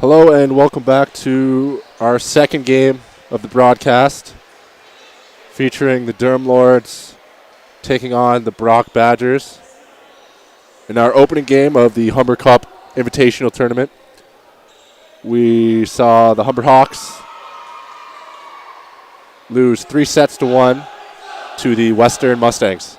Hello and welcome back to our second game of the broadcast, featuring the Durham Lords taking on the Brock Badgers in our opening game of the Humber Cup Invitational Tournament. We saw the Humber Hawks lose 3-1 to the Western Mustangs.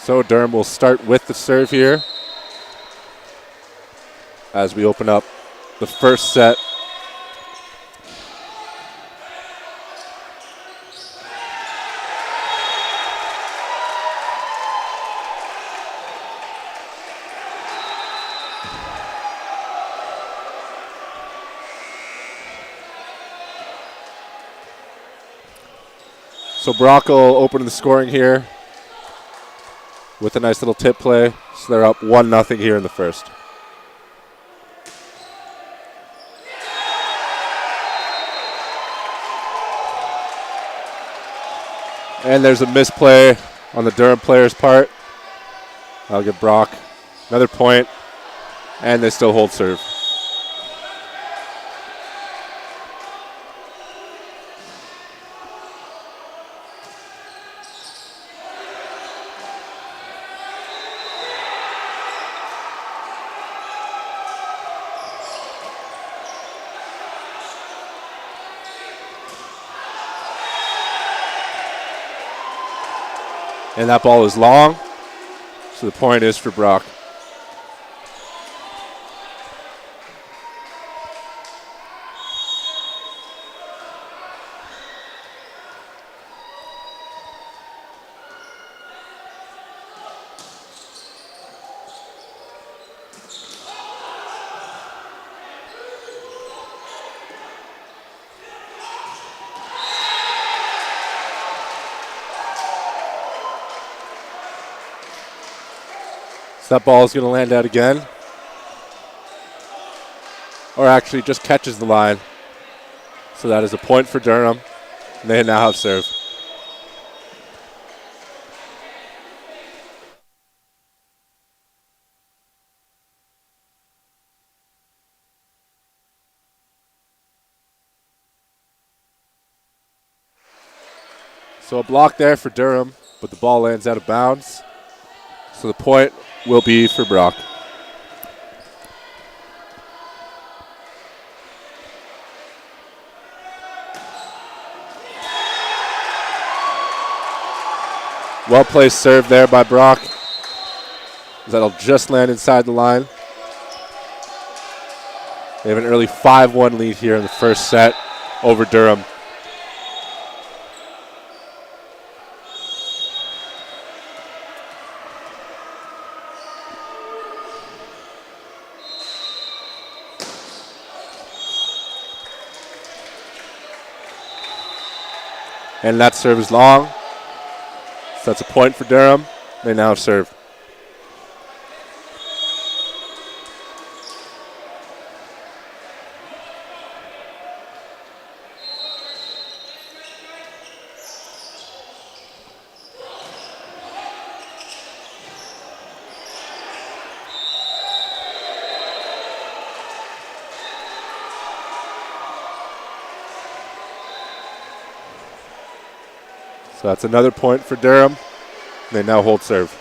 So Durham will start with the serve here as we open up the first set. So Brock will open the scoring here with a nice little tip play. So they're up 1-0 here in the first. And there's a misplay on the Durham player's part. I'll give Brock another point, and they still hold serve. And that ball is long, so the point is for Brock. So that ball is going to land out again. Or actually just catches the line. So that is a point for Durham. And they now have serve. So a block there for Durham, but the ball lands out of bounds. So the point will be for Brock. Well-placed serve there by Brock. That'll just land inside the line. They have an early 5-1 lead here in the first set over Durham. And that serve is long. So that's a point for Durham. They now serve. So that's another point for Durham. They now hold serve.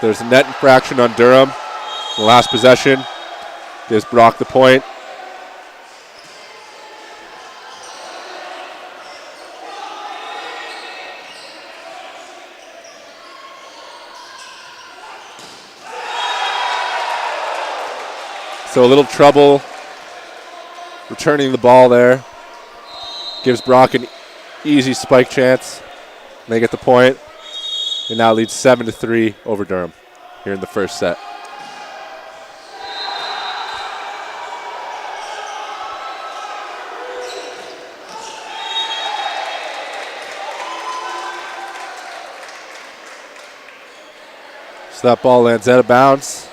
There's a net infraction on Durham. The last possession gives Brock the point. So a little trouble returning the ball there. Gives Brock an easy spike chance. They get the point. It now leads 7-3 over Durham here in the first set. So that ball lands out of bounds.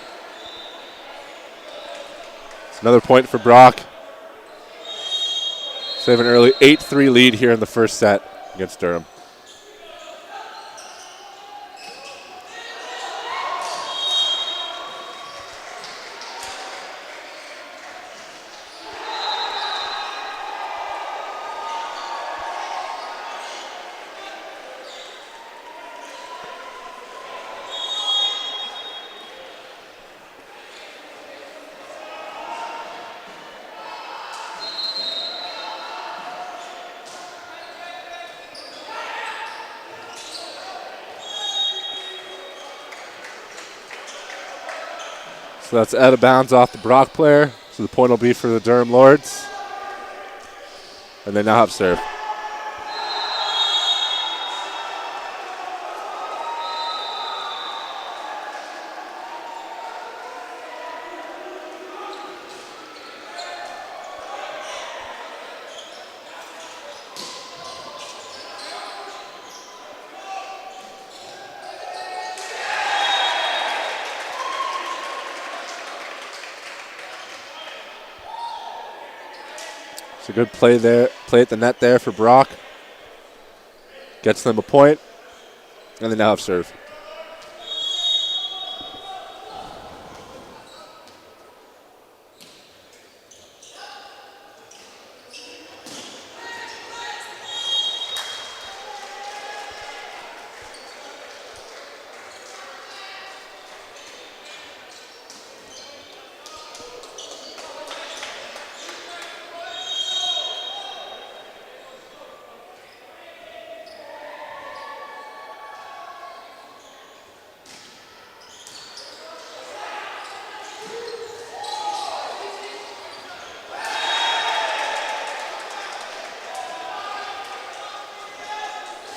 It's another point for Brock. So they have an early 8-3 lead here in the first set against Durham. So that's out of bounds off the Brock player. So the point will be for the Durham Lords. And they now have serve. It's a good play there, play at the net there for Brock. Gets them a point, and they now have serve.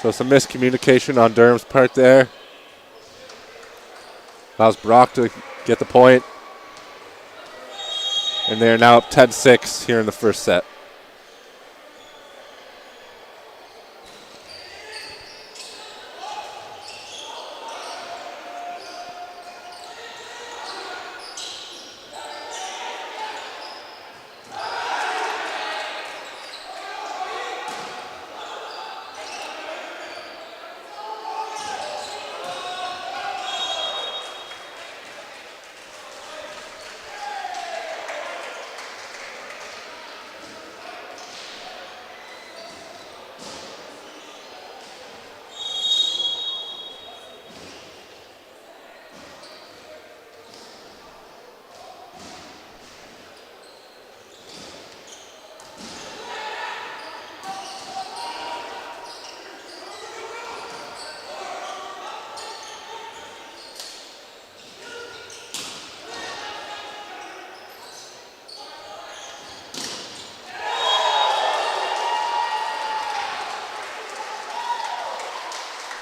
So some miscommunication on Durham's part there. Allows Brock to get the point. And they are now up 10-6 here in the first set.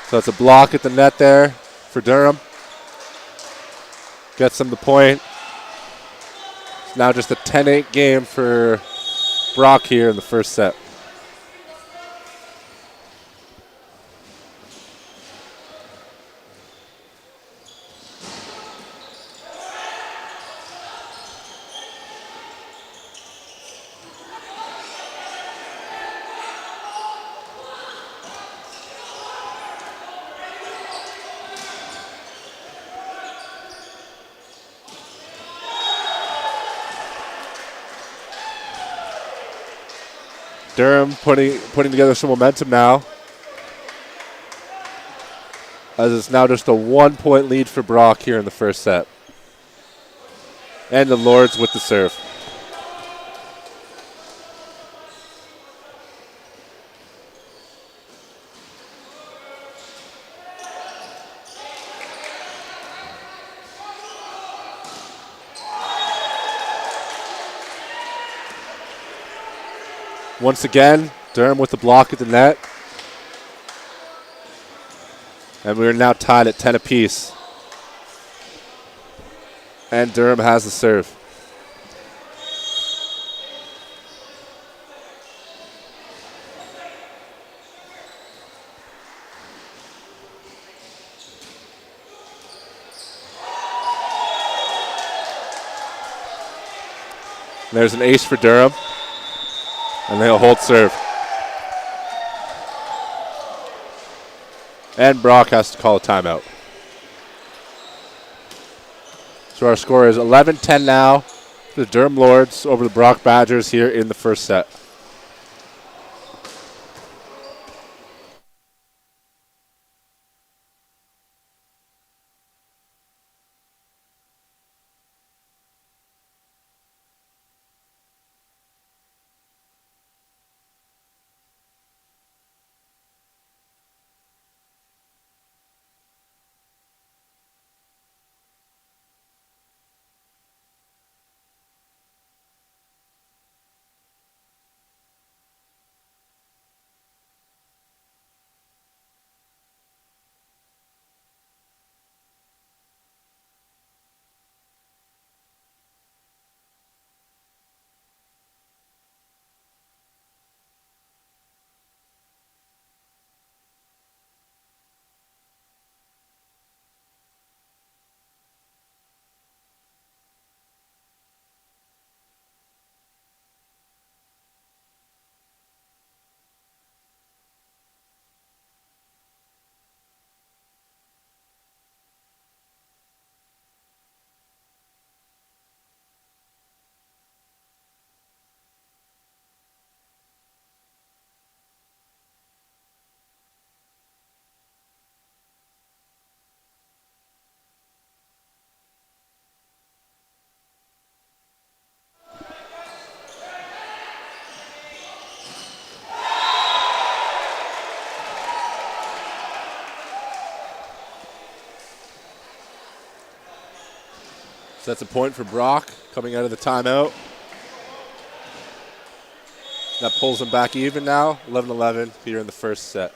So it's a block at the net there for Durham. Gets them the point. It's now just a 10-8 game for Brock here in the first set. Durham putting together some momentum now, as it's now just a 1-point lead for Brock here in the first set. And the Lords with the serve. Once again, Durham with the block at the net. And we are now tied at 10 apiece. And Durham has the serve. There's an ace for Durham. And they'll hold serve. And Brock has to call a timeout. So our score is 11-10 now for the Durham Lords over the Brock Badgers here in the first set. So that's a point for Brock coming out of the timeout. That pulls them back even now, 11-11 here in the first set.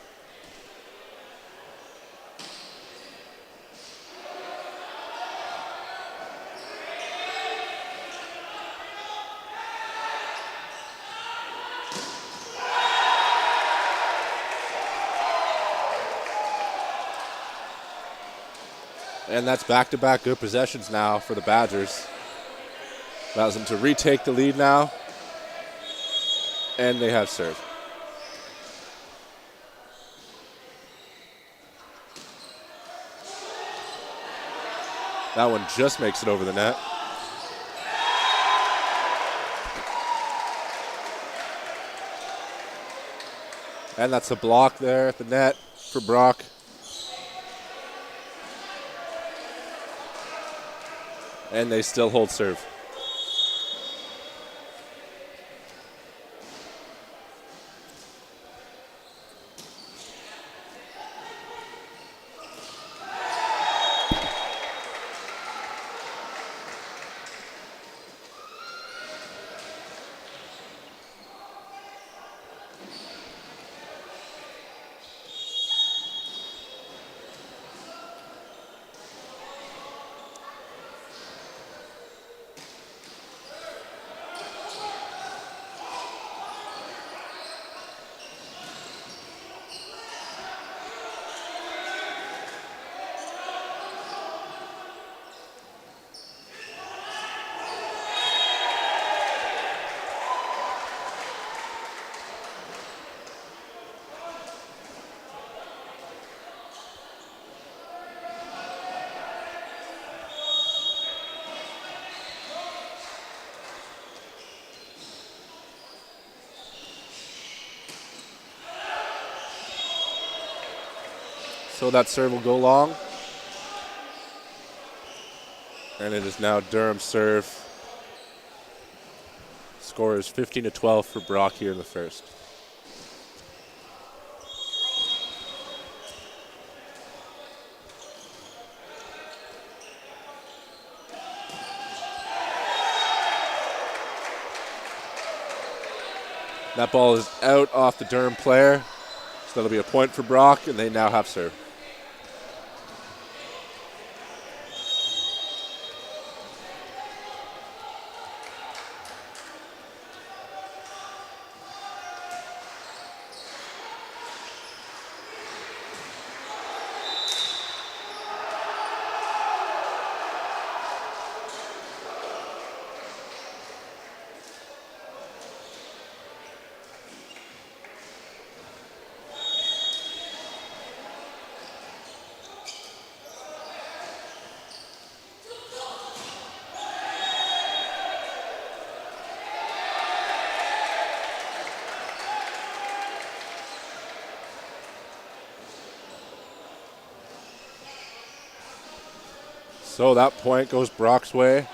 And that's back-to-back good possessions now for the Badgers. Allows them to retake the lead now. And they have serve. That one just makes it over the net. And that's a block there at the net for Brock. And they still hold serve. So that serve will go long. And it is now Durham's serve. Score is 15-12 for Brock here in the first. That ball is out off the Durham player. So that'll be a point for Brock, and they now have serve. So that point goes Brock's way.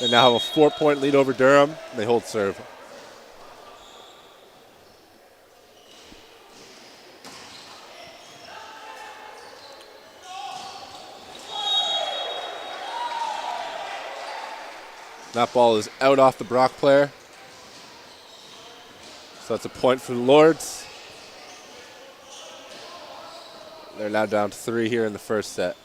They now have a 4-point lead over Durham. They hold serve. That ball is out off the Brock player. So that's a point for the Lords. They're now down to 3 here in the first set.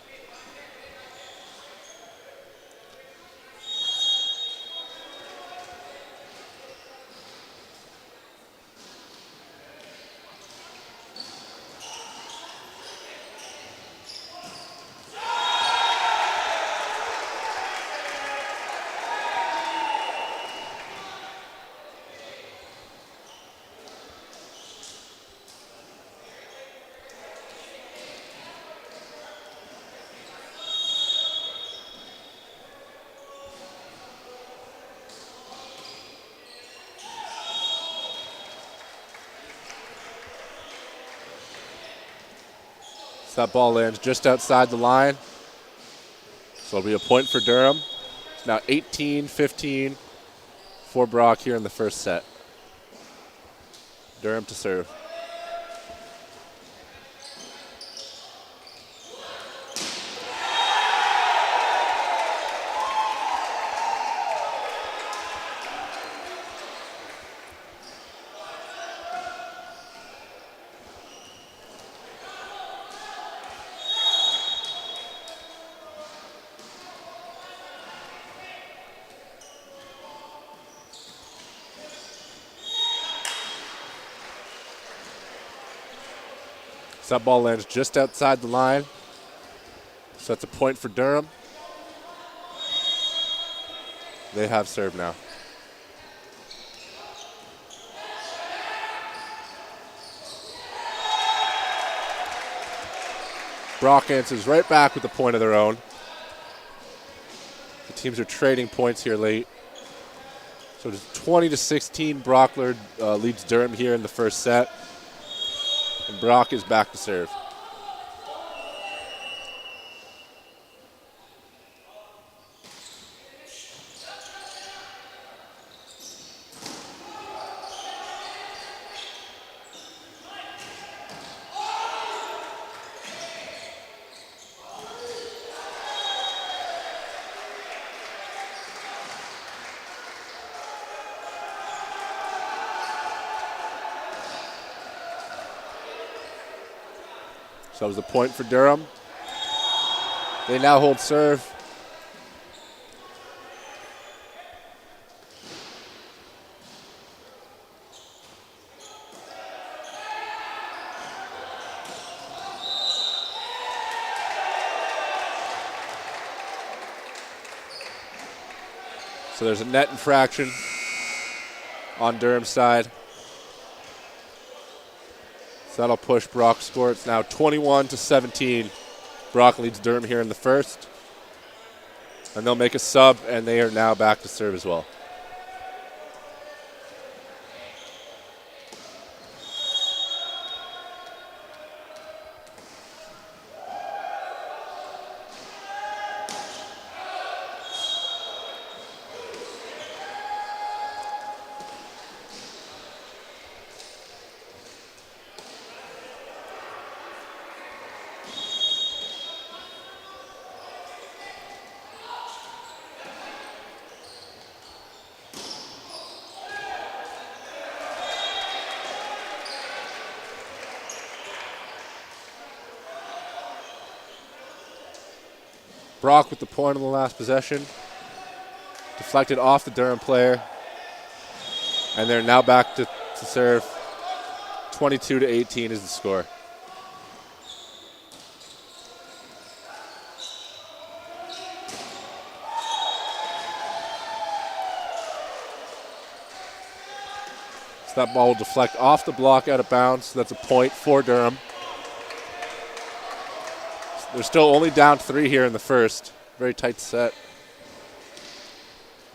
So that ball lands just outside the line. So it'll be a point for Durham. It's now 18-15 for Brock here in the first set. Durham to serve. So that ball lands just outside the line. So that's a point for Durham. They have serve now. Brock answers right back with a point of their own. The teams are trading points here late. So it's 20-16. Brock leads Durham here in the first set. And Brock is back to serve. So that was a point for Durham. They now hold serve. So there's a net infraction on Durham's side. So that'll push Brock's score. It's now 21-17. Brock leads Durham here in the first. And they'll make a sub, and they are now back to serve as well. Brock with the point on the last possession. Deflected off the Durham player. And they're now back to serve. 22-18 is the score. So that ball will deflect off the block out of bounds. So that's a point for Durham. They're still only down 3 here in the first. Very tight set.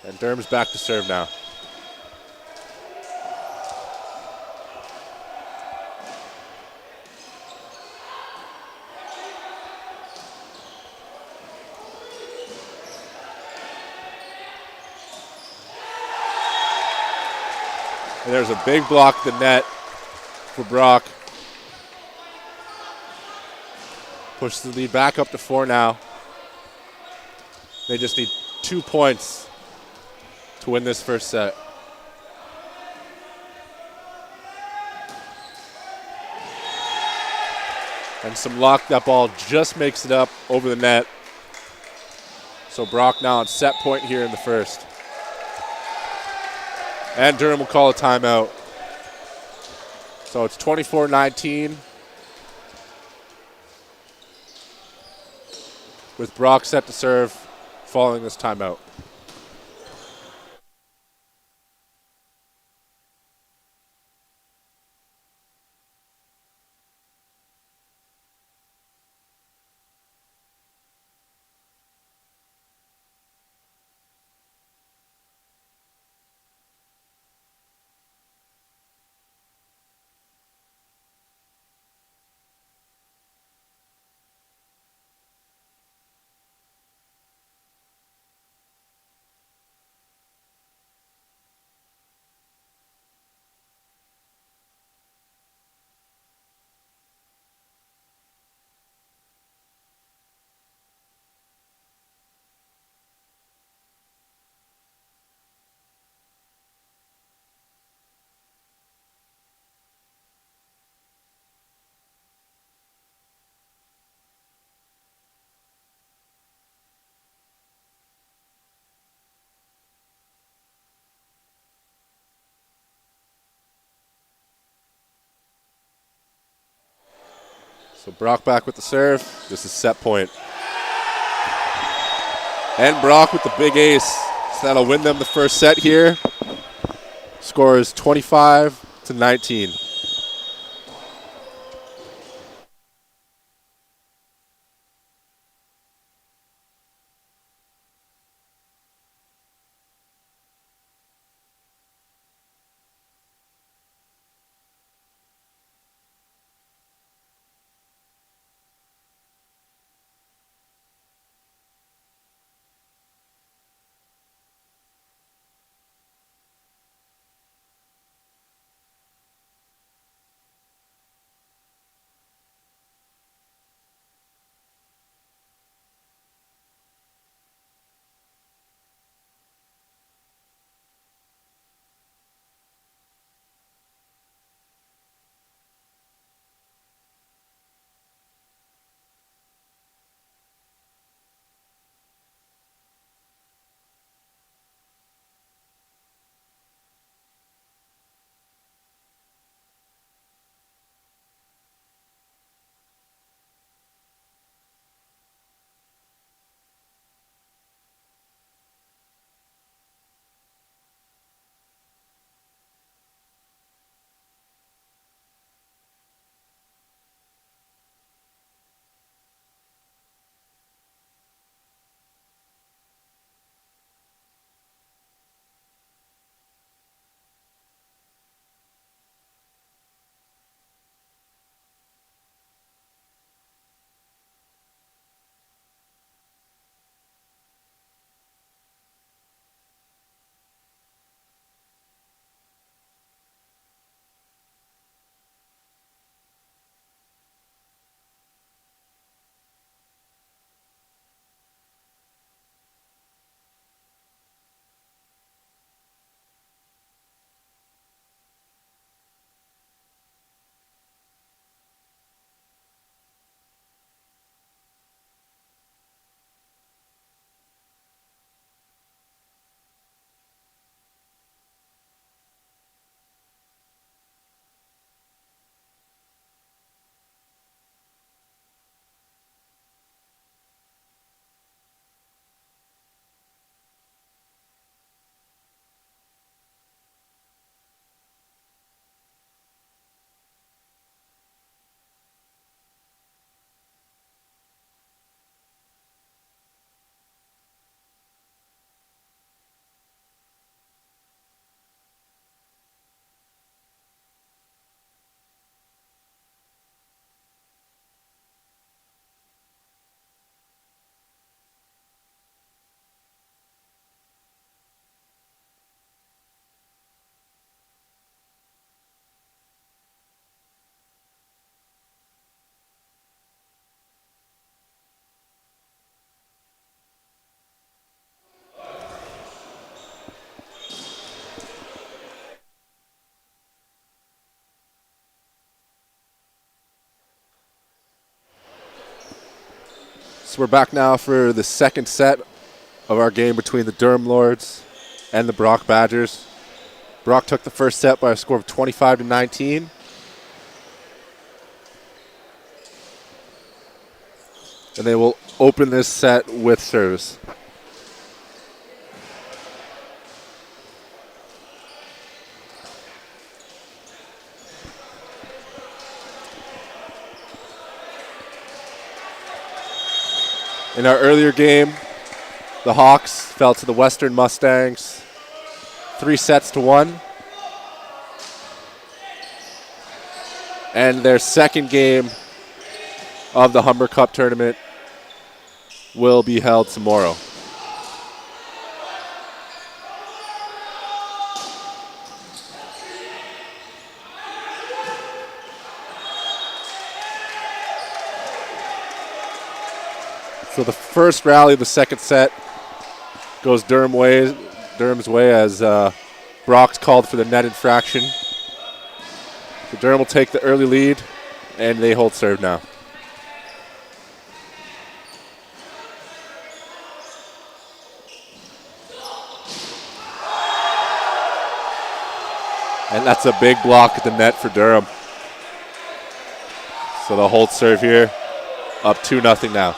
And Durham's back to serve now. And there's a big block at the net for Brock. Pushes the lead back up to 4 now. They just need 2 points to win this first set. And some luck, that ball just makes it up over the net. So Brock now on set point here in the first. And Durham will call a timeout. So it's 24-19. With Brock set to serve following this timeout. So Brock back with the serve. This is set point. And Brock with the big ace. So that'll win them the first set here. Score is 25-19. So we're back now for the second set of our game between the Durham Lords and the Brock Badgers. Brock took the first set by a score of 25-19. And they will open this set with service. In our earlier game, the Hawks fell to the Western Mustangs 3-1. And their second game of the Humber Cup tournament will be held tomorrow. So the first rally of the second set goes Durham's way as Brock's called for the net infraction. So Durham will take the early lead, and they hold serve now. And that's a big block at the net for Durham. So they'll hold serve here, up 2-0 now.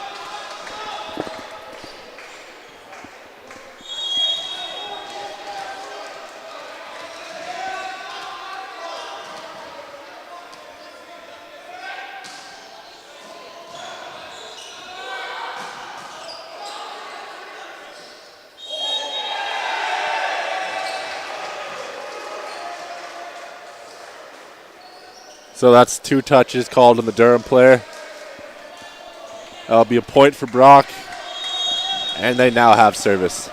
So that's 2 touches called on the Durham player. That'll be a point for Brock, and they now have service.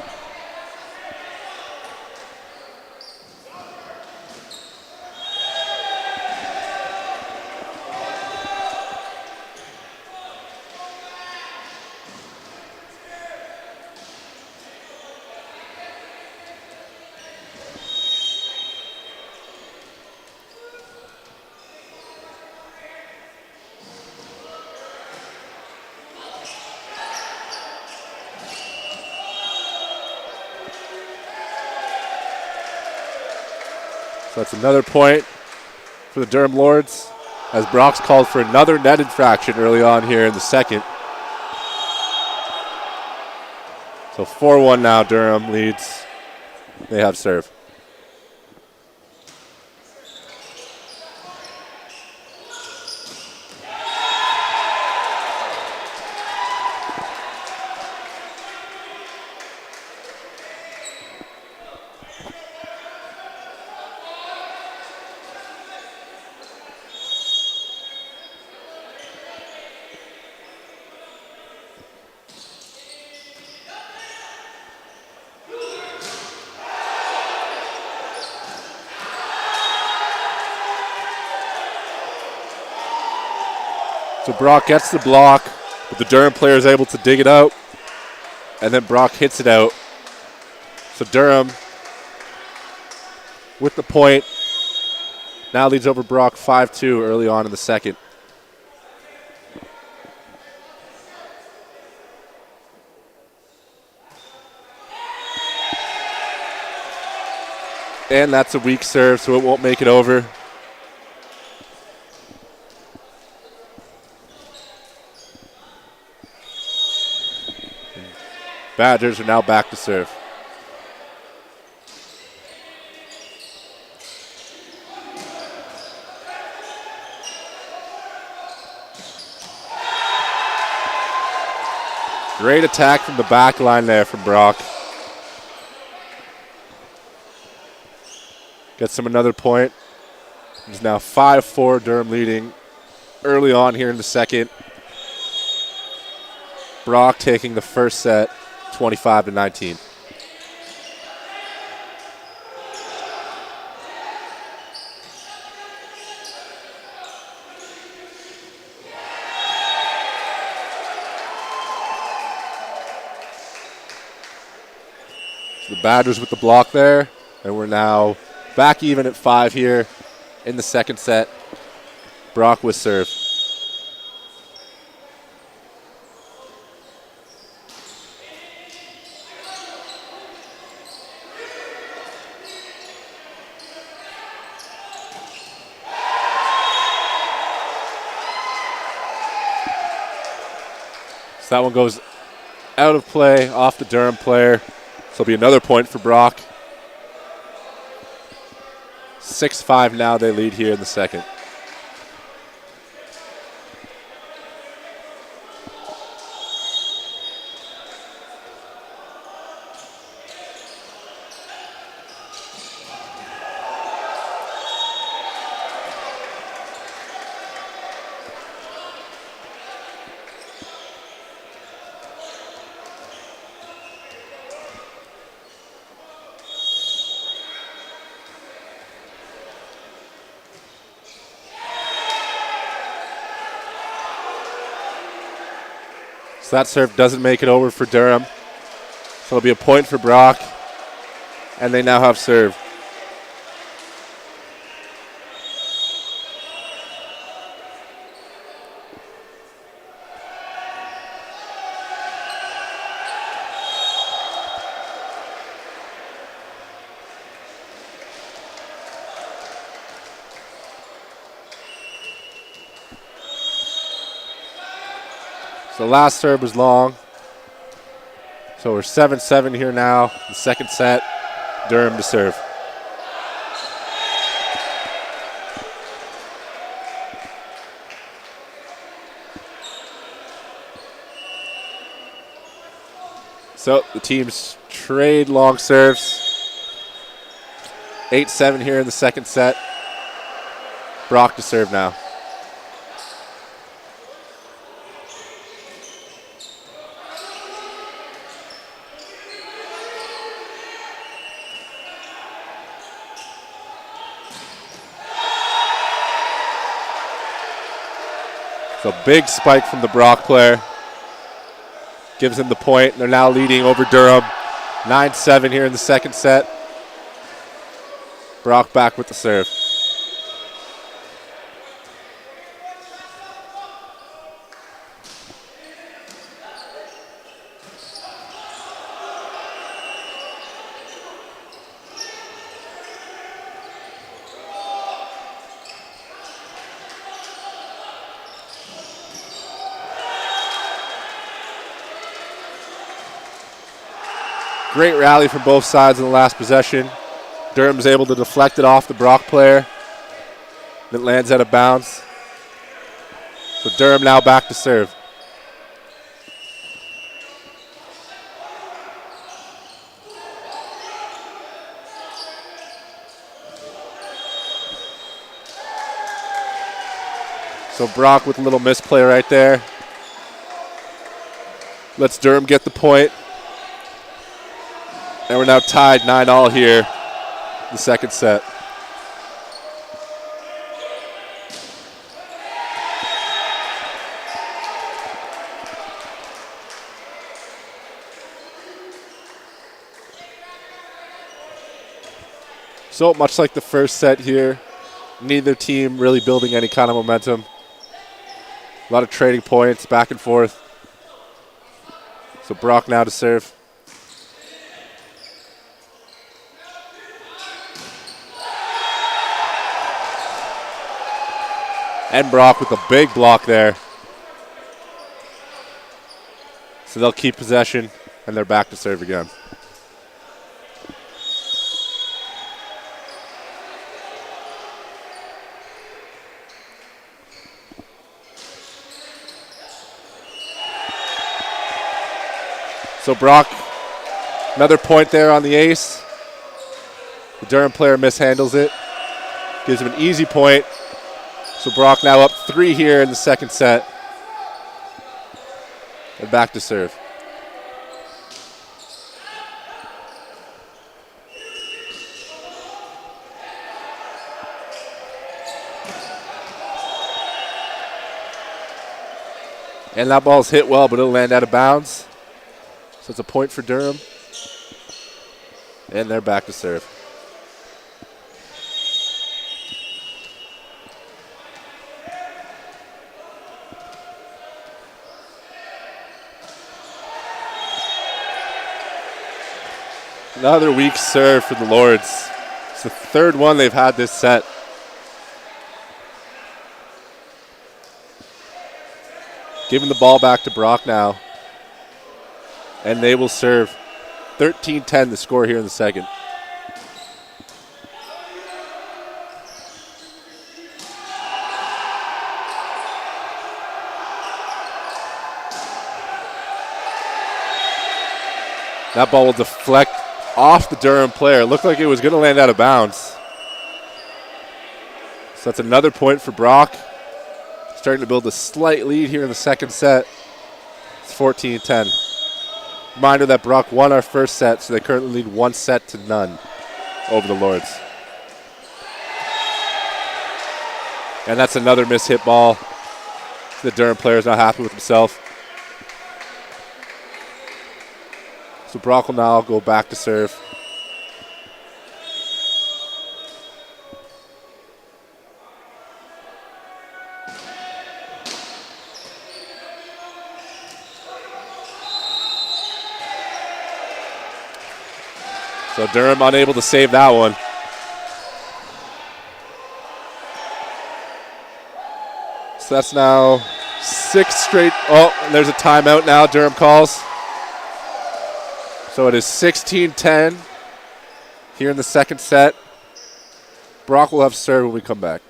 So that's another point for the Durham Lords as Brock's called for another net infraction early on here in the second. So 4-1 now, Durham leads. They have serve. So Brock gets the block, but the Durham player is able to dig it out, and then Brock hits it out. So Durham, with the point, now leads over Brock 5-2 early on in the second. And that's a weak serve, so it won't make it over. Badgers are now back to serve. Great attack from the back line there from Brock. Gets him another point. It's now 5-4, Durham leading early on here in the second. Brock taking the first set, 25-19. So the Badgers with the block there, and we're now back even at 5 here in the second set. Brock with serve. So that one goes out of play, off the Durham player. So it'll be another point for Brock. 6-5 now they lead here in the second. So that serve doesn't make it over for Durham. So it'll be a point for Brock. And they now have serve. So the last serve was long. So we're 7-7 here now. The second set, Durham to serve. So the teams trade long serves. 8-7 here in the second set. Brock to serve now. So big spike from the Brock player. Gives him the point. They're now leading over Durham. 9-7 here in the second set. Brock back with the serve. Great rally from both sides in the last possession. Durham's able to deflect it off the Brock player. It lands out of bounds. So Durham now back to serve. So Brock with a little misplay right there. Lets Durham get the point. And we're now tied 9-all here, the second set. So much like the first set here, neither team really building any kind of momentum. A lot of trading points back and forth. So Brock now to serve. And Brock with a big block there. So they'll keep possession, and they're back to serve again. So Brock, another point there on the ace. The Durham player mishandles it. Gives him an easy point. So Brock now up 3 here in the second set. And back to serve. And that ball's hit well, but it'll land out of bounds. So it's a point for Durham. And they're back to serve. Another weak serve for the Lords. It's the third one they've had this set. Giving the ball back to Brock now. and they will serve. 13-10 the score here in the second. That ball will deflect off the Durham player. It looked like it was going to land out of bounds. So that's another point for Brock. Starting to build a slight lead here in the second set. It's 14-10. Reminder that Brock won our first set, so they currently lead 1-0 over the Lords. And that's another mishit ball. The Durham player is not happy with himself. So Brock will now go back to serve. So Durham unable to save that one. So that's now 6 straight. Oh, and there's a timeout now Durham calls. So it is 16-10 here in the second set. Brock will have serve when we come back.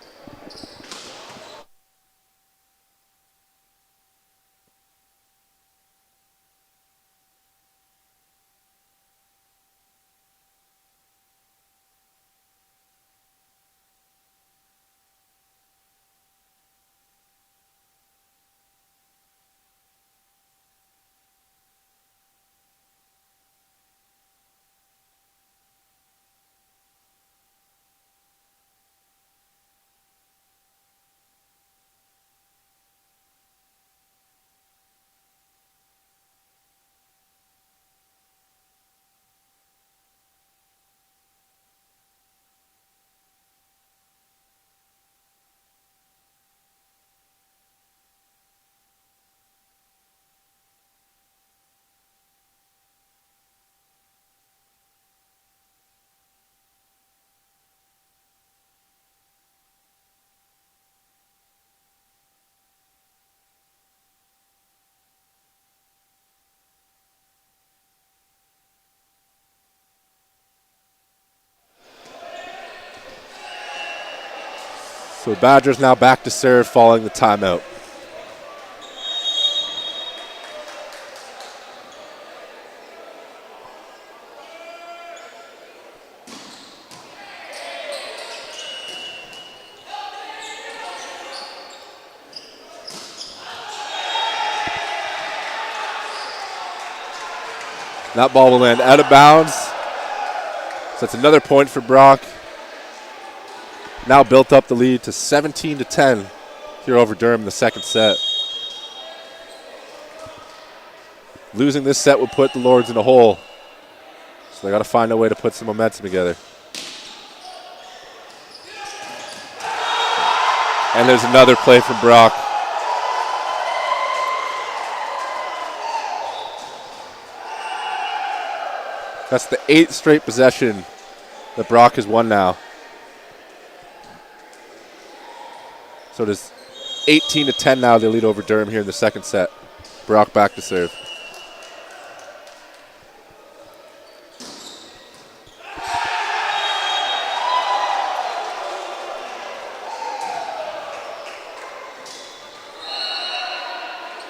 So the Badgers now back to serve following the timeout. That ball will land out of bounds. So that's another point for Brock. Now built up the lead to 17-10 here over Durham in the second set. Losing this set would put the Lords in a hole. So they got to find a way to put some momentum together. And there's another play from Brock. That's the 8th straight possession that Brock has won now. So it is 18-10 now. They lead over Durham here in the second set. Brock back to serve.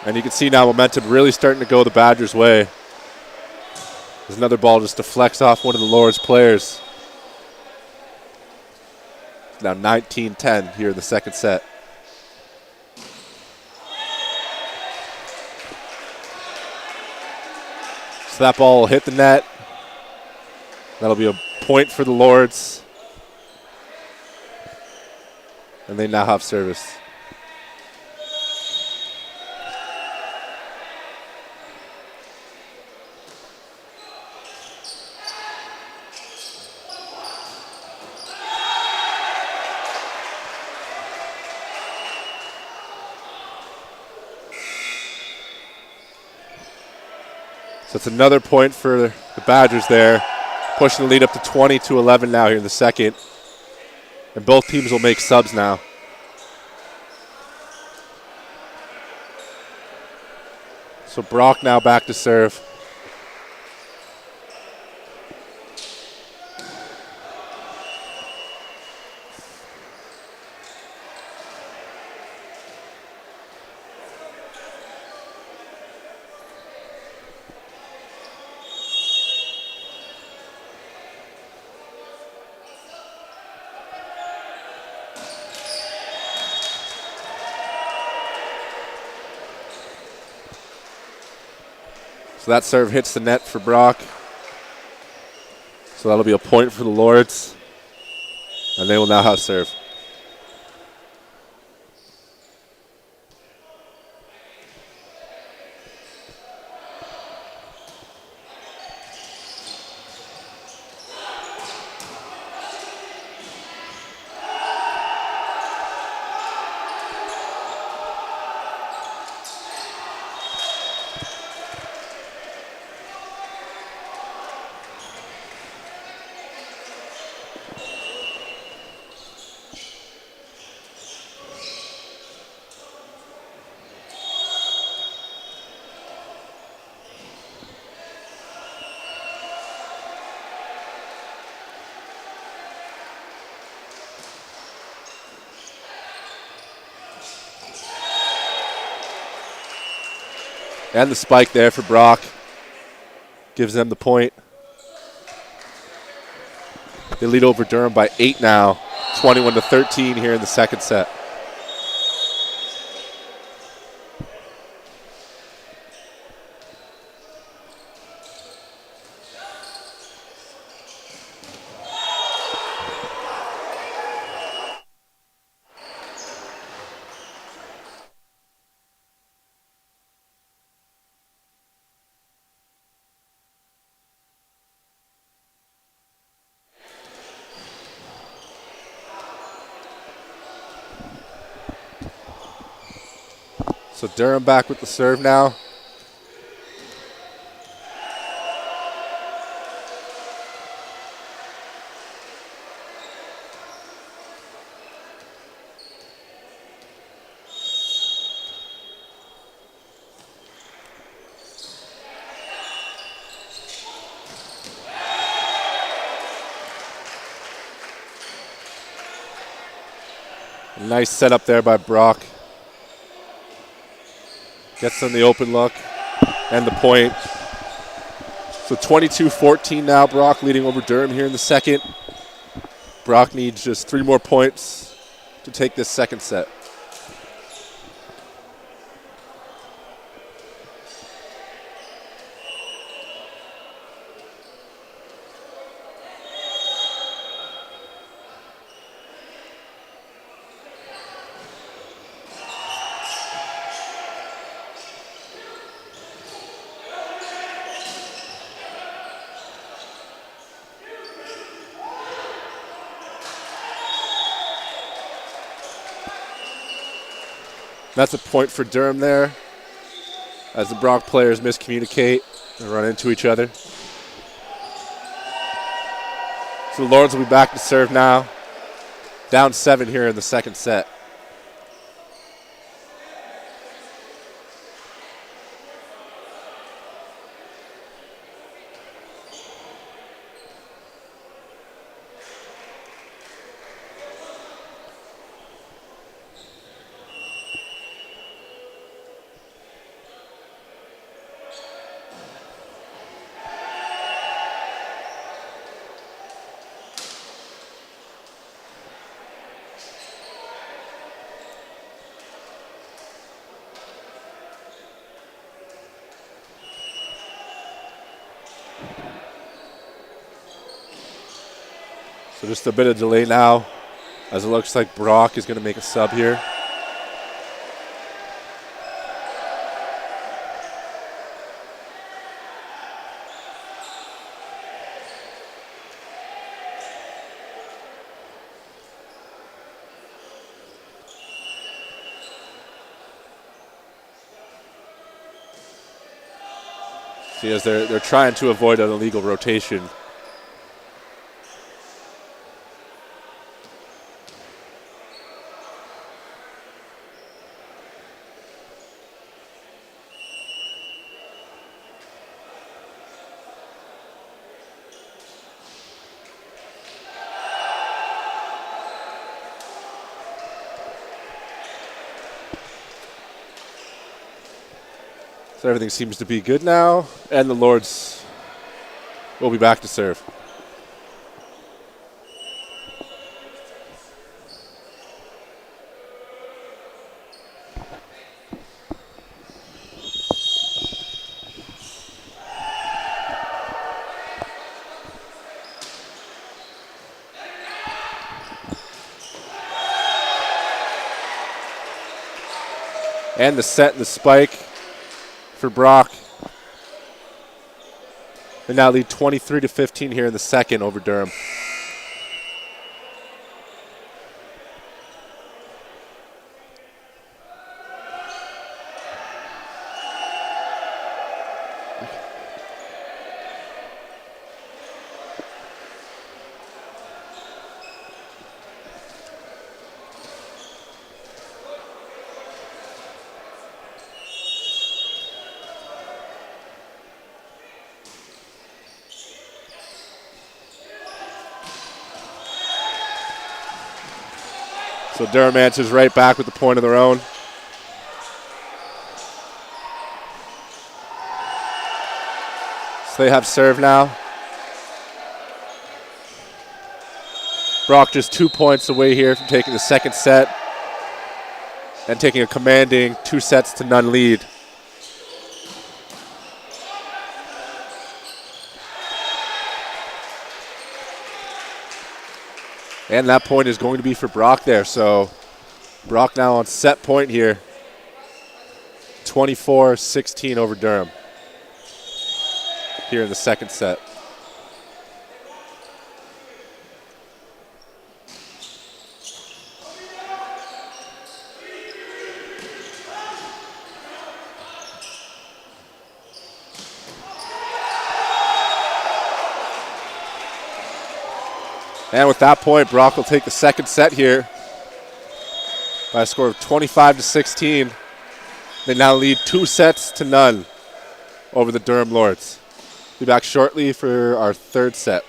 And you can see now momentum really starting to go the Badgers' way. There's another ball just deflects off one of the Lords players. It's now 19-10 here in the second set. So that ball will hit the net. That'll be a point for the Lords. And they now have service. So it's another point for the Badgers there, pushing the lead up to 20-11 now here in the second. And both teams will make subs now. So Brock now back to serve. So that serve hits the net for Brock. So that'll be a point for the Lords. And they will now have serve. And the spike there for Brock gives them the point. They lead over Durham by 8 now, 21-13 here in the second set. So Durham back with the serve now. Nice setup there by Brock. Gets them the open look and the point. So 22-14 now. Brock leading over Durham here in the second. Brock needs just 3 more points to take this second set. That's a point for Durham there as the Brock players miscommunicate and run into each other. So the Lords will be back to serve now. Down 7 here in the second set. So just a bit of delay now, as it looks like Brock is going to make a sub here. See, as they're trying to avoid an illegal rotation. So everything seems to be good now, and the Lords will be back to serve. And the set and the spike for Brock. They now lead 23-15 here in the second over Durham. So Durham answers right back with the point of their own. So they have serve now. Brock just 2 points away here from taking the second set and taking a commanding 2-0 lead. And that point is going to be for Brock there. So Brock now on set point here. 24-16 over Durham here in the second set. And with that point, Brock will take the second set here by a score of 25-16. They now lead 2-0 over the Durham Lords. Be back shortly for our third set.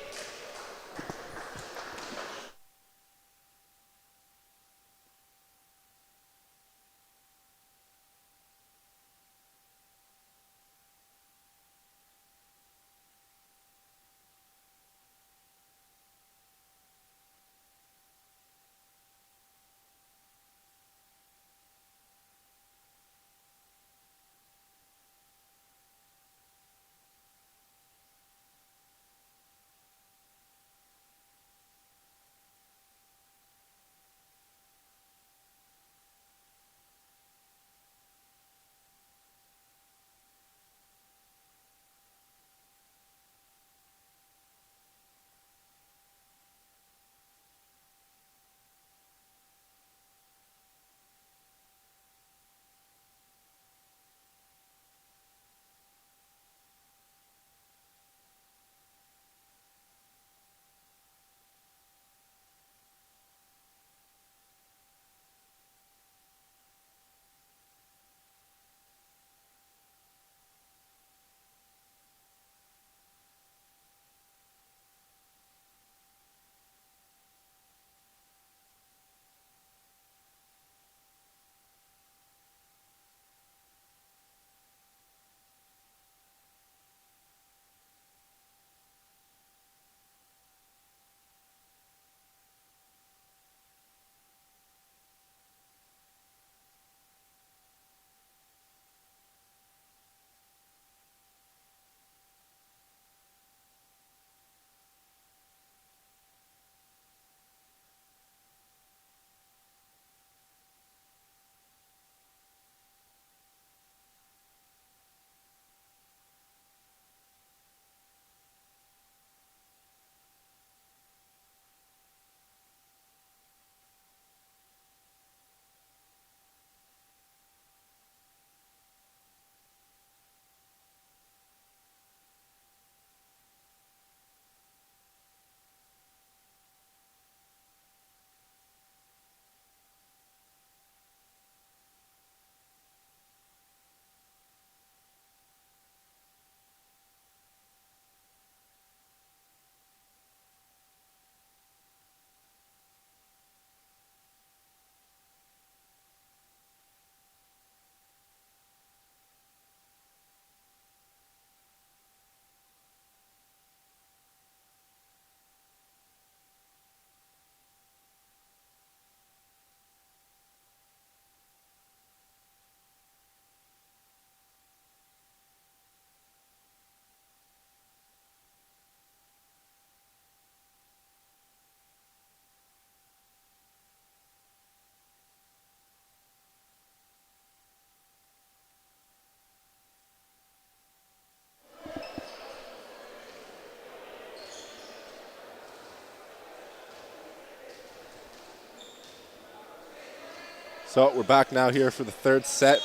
So we're back now here for the third set.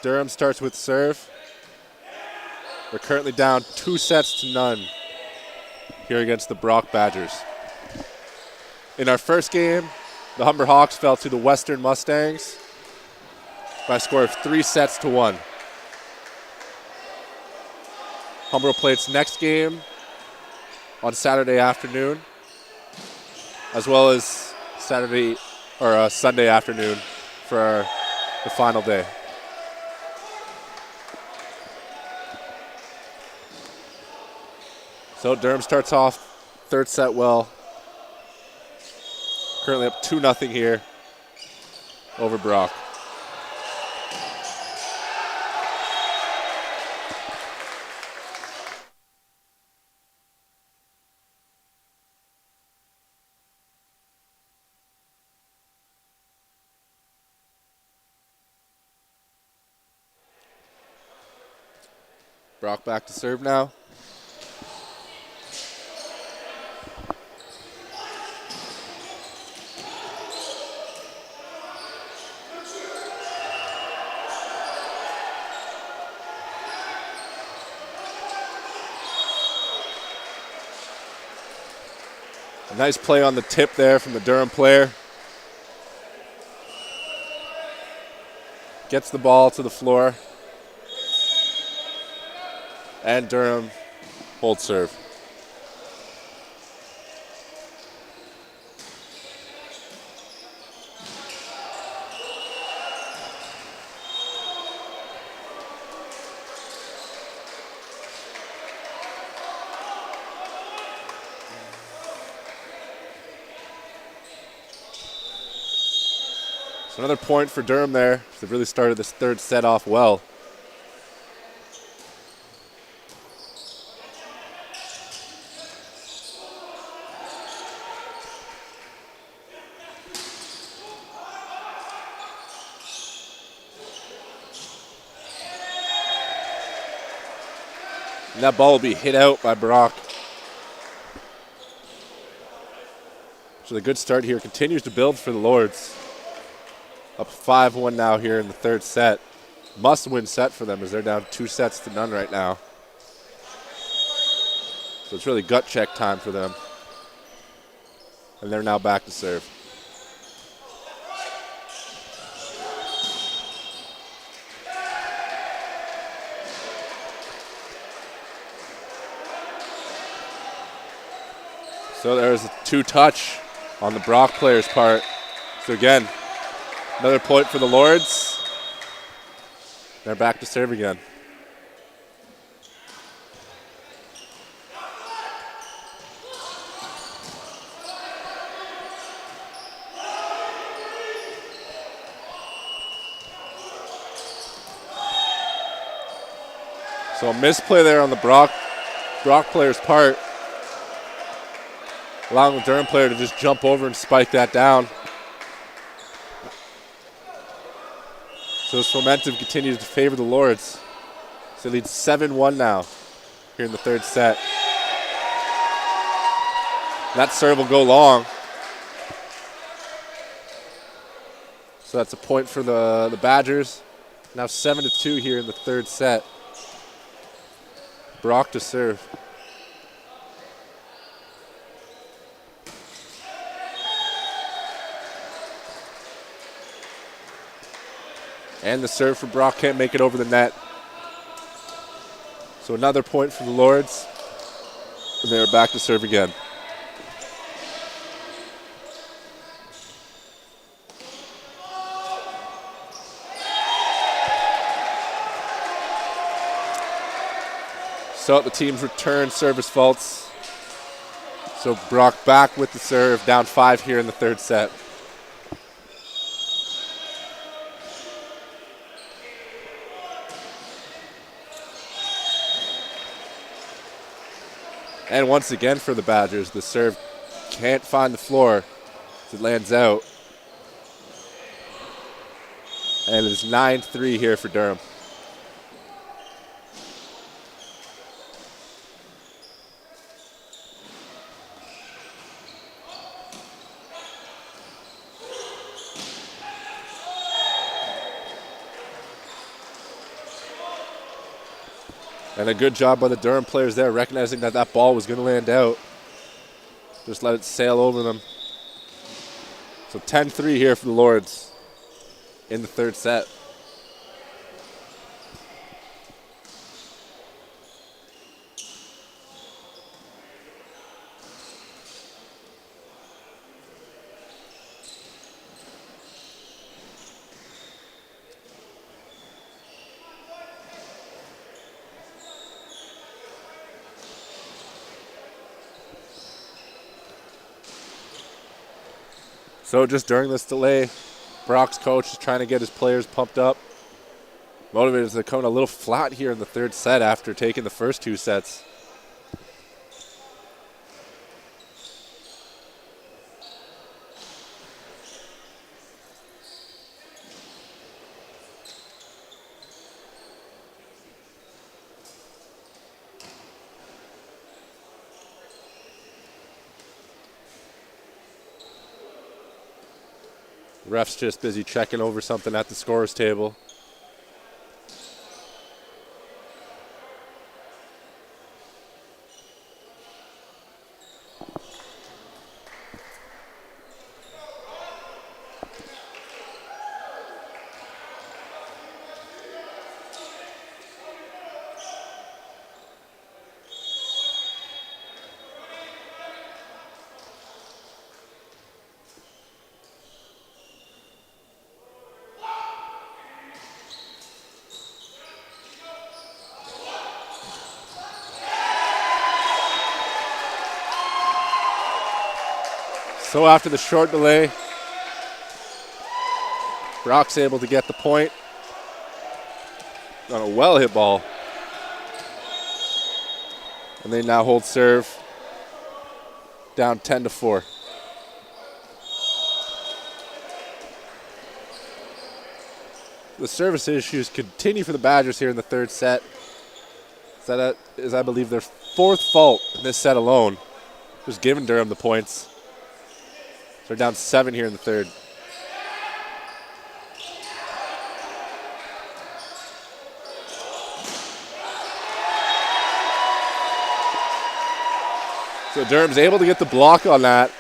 Durham starts with serve. We're currently down 2-0 here against the Brock Badgers. In our first game, the Humber Hawks fell to the Western Mustangs by a score of 3-1. Humber will play its next game on Saturday afternoon, as well as Sunday afternoon for the final day. So Durham starts off third set well. Currently up 2-0 here over Brock. Brock back to serve now. A nice play on the tip there from the Durham player. Gets the ball to the floor. And Durham holds serve. So another point for Durham there. They've really started this third set off well. And that ball will be hit out by Brock. So the good start here continues to build for the Lords. Up 5-1 now here in the third set. Must-win set for them as they're down 2-0 right now. So it's really gut check time for them. And they're now back to serve. So there's a two-touch on the Brock player's part. So again, another point for the Lords. They're back to serve again. So a misplay there on the Brock player's part, allowing the Durham player to just jump over and spike that down. So this momentum continues to favor the Lords. So it leads 7-1 now here in the third set. That serve will go long. So that's a point for the Badgers. Now 7-2 here in the third set. Brock to serve. And the serve for Brock can't make it over the net. So another point for the Lords. And they're back to serve again. So the teams return service faults. So Brock back with the serve, down 5 here in the third set. And once again for the Badgers, the serve can't find the floor as it lands out. And it's 9-3 here for Durham. And a good job by the Durham players there, recognizing that that ball was going to land out. Just let it sail over them. So 10-3 here for the Lords in the third set. So just during this delay, Brock's coach is trying to get his players pumped up, motivated. They're coming a little flat here in the third set after taking the first two sets. Ref's just busy checking over something at the scorer's table. So after the short delay, Brock's able to get the point on a well-hit ball. And they now hold serve down 10-4. The service issues continue for the Badgers here in the third set. That is, I believe, their fourth fault in this set alone. Just giving Durham the points. So they're down 7 here in the third. So Durham's able to get the block on that,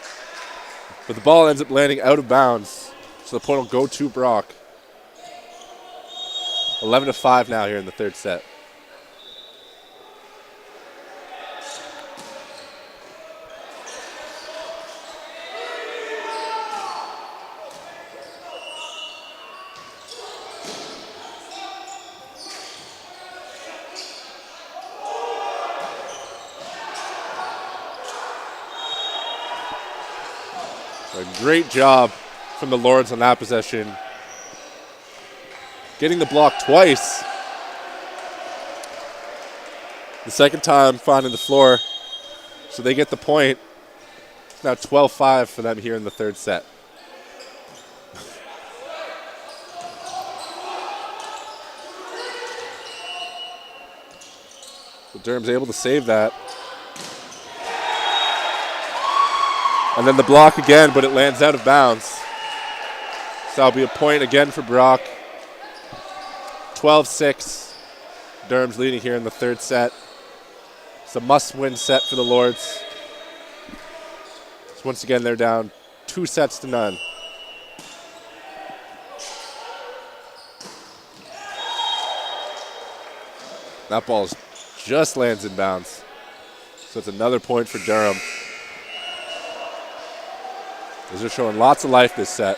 but the ball ends up landing out of bounds. So the point will go to Brock. 11-5 now here in the third set. A great job from the Lords on that possession. Getting the block twice. The second time finding the floor. So they get the point. It's now 12-5 for them here in the third set. So Durham's able to save that. And then the block again, but it lands out of bounds. So that'll be a point again for Brock. 12-6. Durham's leading here in the third set. It's a must-win set for the Lords. So once again, they're down 2-0. That ball just lands in bounds. So it's another point for Durham. They're showing lots of life this set.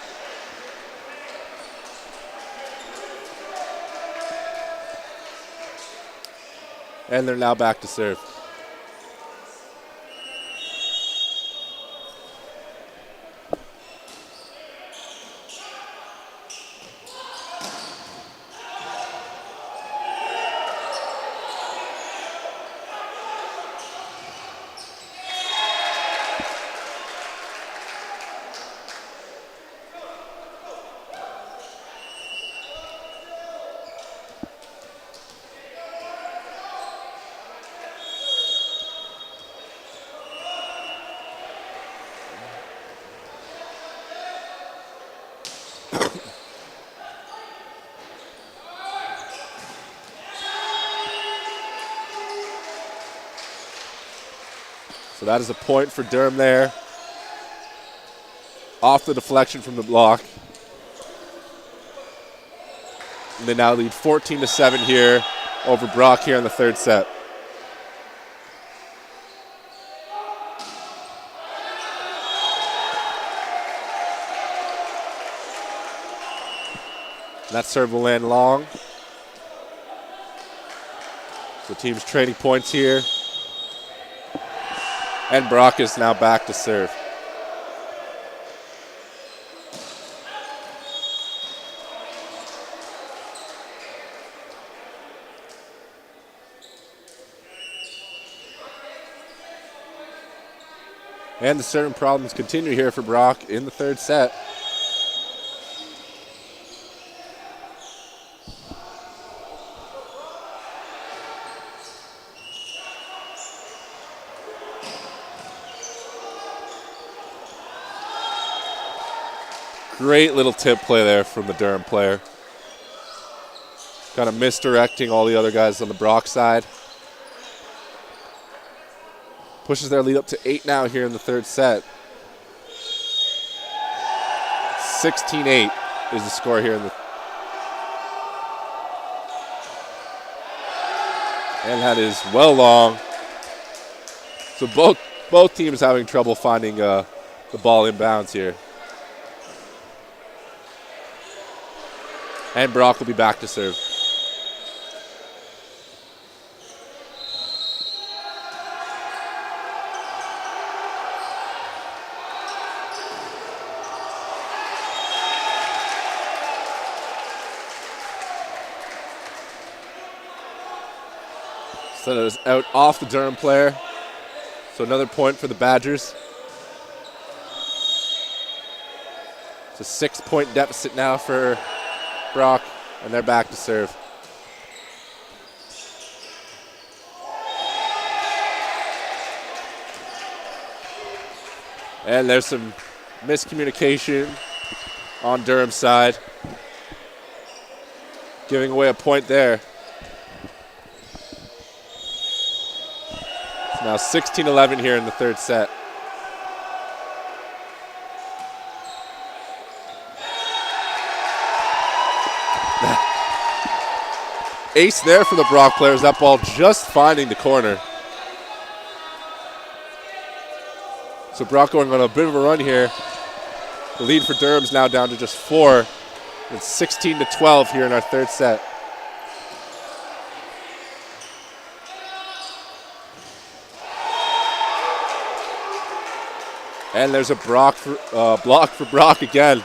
And they're now back to serve. So that is a point for Durham there. Off the deflection from the block. And they now lead 14-7 here over Brock here in the third set. That serve will land long. So team's trading points here. And Brock is now back to serve. And the serving problems continue here for Brock in the third set. Great little tip play there from the Durham player. Kind of misdirecting all the other guys on the Brock side. Pushes their lead up to 8 now here in the third set. 16-8 is the score here in the. And that is well long. So both teams having trouble finding the ball inbounds here. And Brock will be back to serve. So it is out off the Durham player. So another point for the Badgers. It's a 6-point deficit now for Brock, and they're back to serve. And there's some miscommunication on Durham's side, giving away a point there. It's now 16-11 here in the third set. Ace there for the Brock players. That ball just finding the corner. So Brock going on a bit of a run here. The lead for Durham's now down to just 4. It's 16-12 here in our third set. And there's a block for Brock again.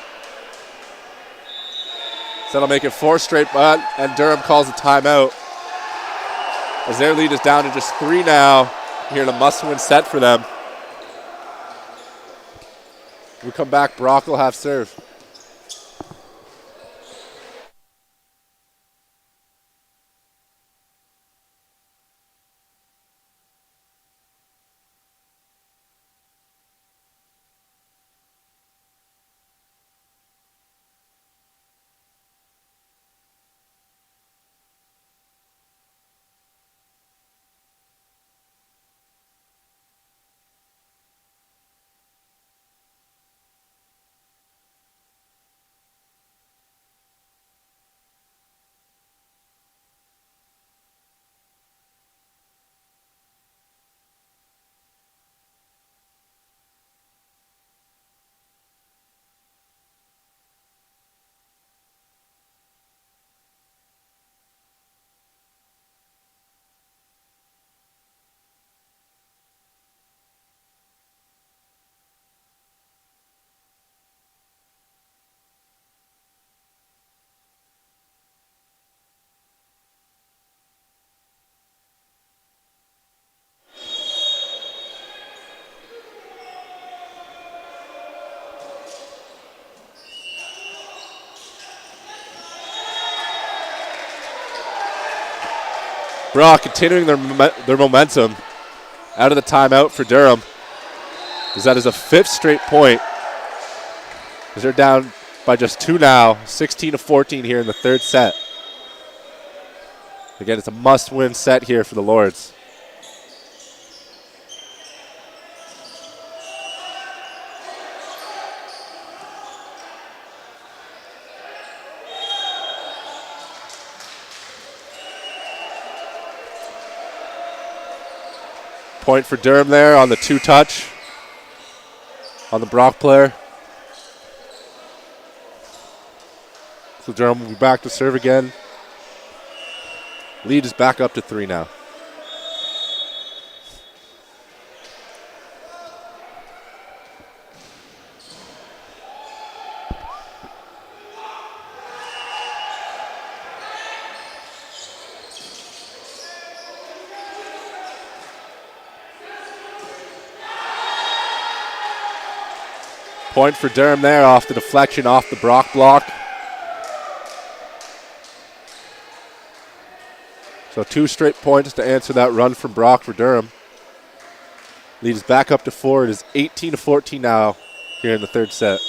So that'll make it 4 straight, and Durham calls a timeout as their lead is down to just 3 now here in a must-win set for them. When we come back, Brock will have serve. Brock continuing their momentum out of the timeout for Durham, as that is a 5th straight point, as they're down by just 2 now, 16-14 here in the third set. Again, it's a must-win set here for the Lords. Point for Durham there on the two-touch on the Brock player. So Durham will be back to serve again. Lead is back up to 3 now. Point for Durham there off the deflection off the Brock block. So 2 straight points to answer that run from Brock for Durham. Lead is back up to 4. It is 18-14 now here in the third set.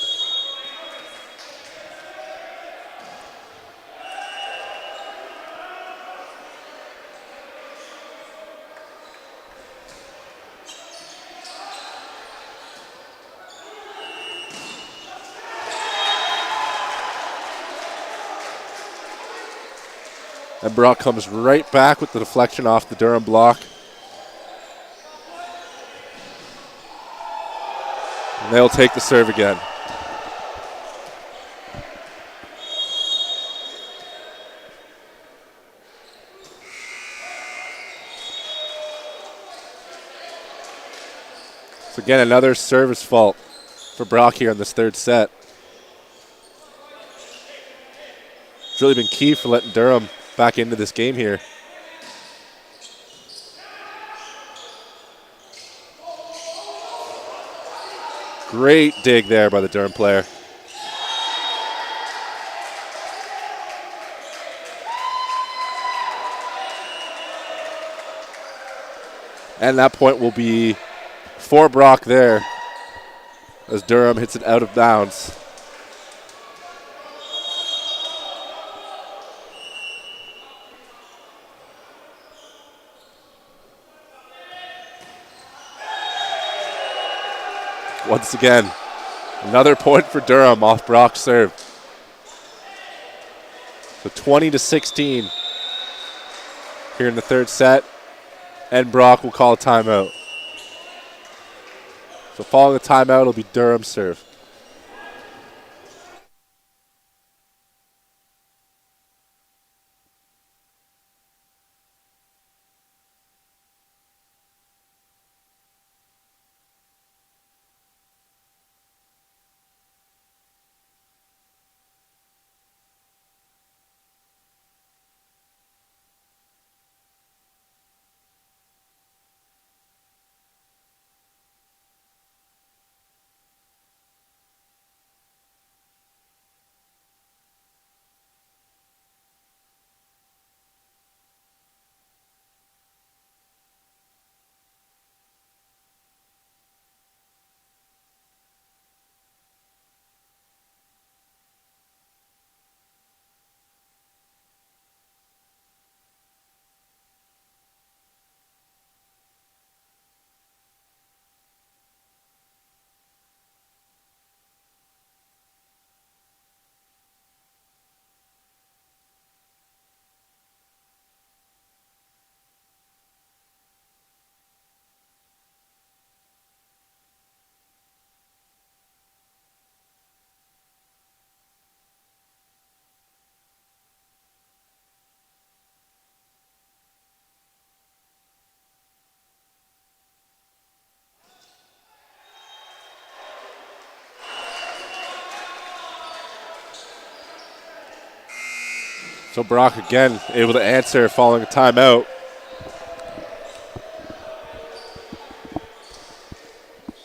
And Brock comes right back with the deflection off the Durham block. And they'll take the serve again. So again, another service fault for Brock here in this third set. It's really been key for letting Durham back into this game here. Great dig there by the Durham player. And that point will be for Brock there as Durham hits it out of bounds. Once again, another point for Durham off Brock's serve. So 20-16 here in the third set, and Brock will call a timeout. So following the timeout, it'll be Durham's serve. So Brock again able to answer following a timeout.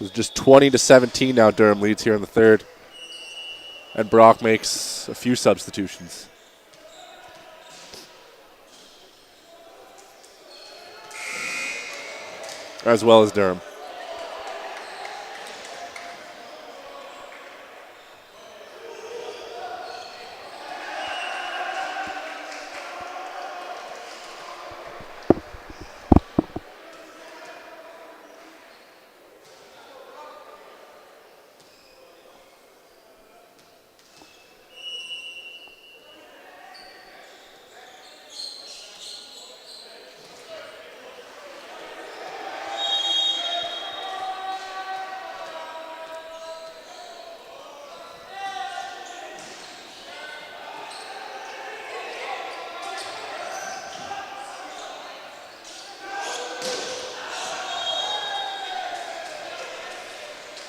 It's just 20-17 now. Durham leads here in the third. And Brock makes a few substitutions. As well as Durham.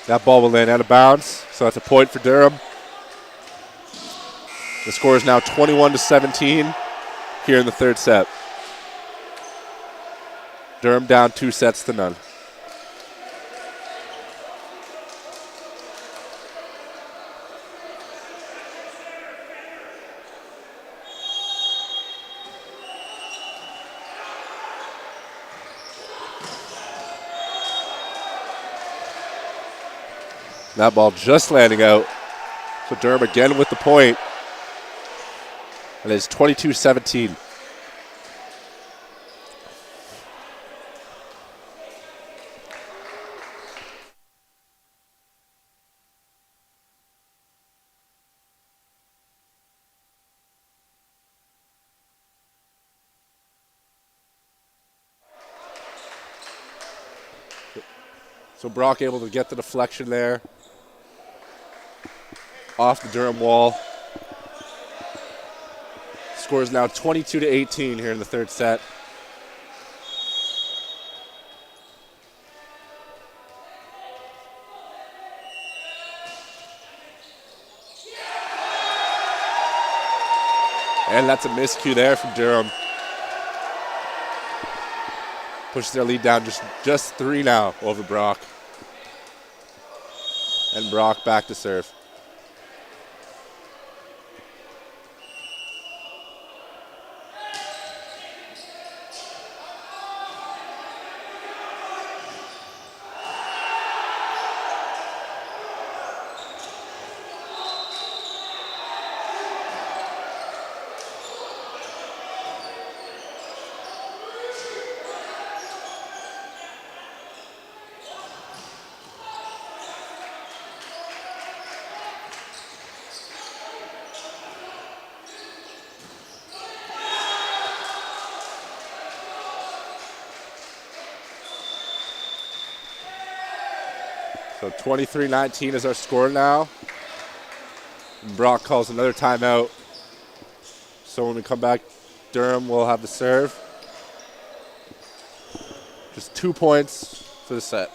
That ball will land out of bounds, so that's a point for Durham. The score is now 21-17 here in the third set. Durham down 2-0. That ball just landing out. So Durham again with the point. And it's 22-17. So Brock able to get the deflection there. Off the Durham wall. Score is now 22-18 here in the third set. And that's a miscue there from Durham. Pushes their lead down just 3 now over Brock. And Brock back to serve. So 23-19 is our score now. And Brock calls another timeout. So when we come back, Durham will have the serve. Just 2 points for the set.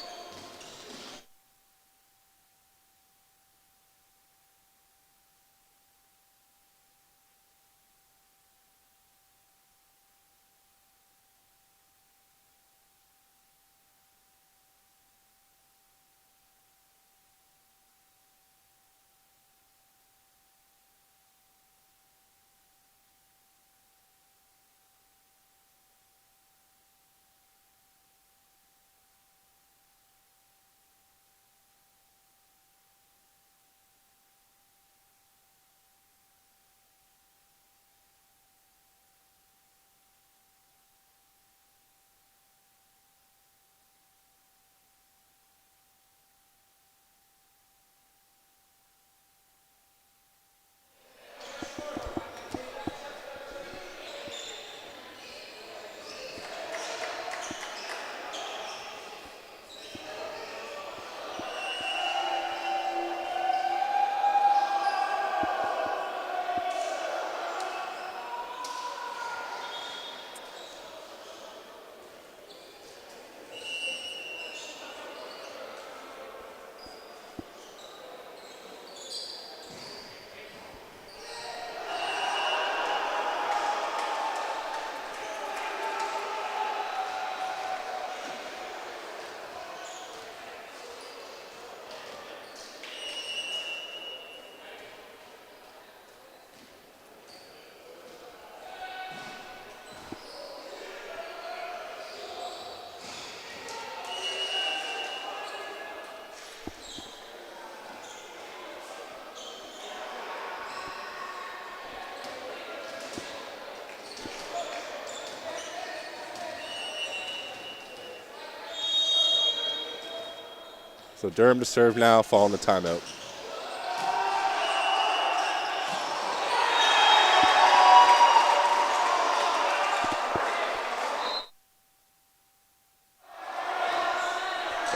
So Durham to serve now, following the timeout.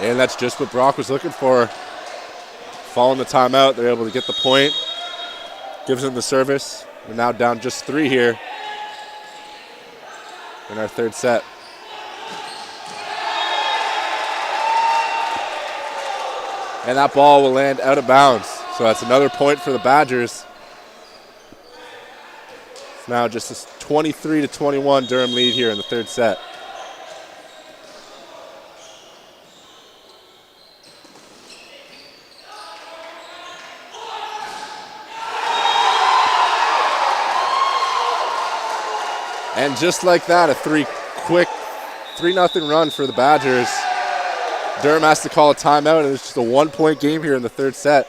And that's just what Brock was looking for. Following the timeout, they're able to get the point. Gives them the service. We're now down just 3 here in our third set. And that ball will land out of bounds. So that's another point for the Badgers. It's now just a 23-21 Durham lead here in the third set. And just like that, a 3-0 run for the Badgers. Durham has to call a timeout, and it's just a 1-point game here in the third set.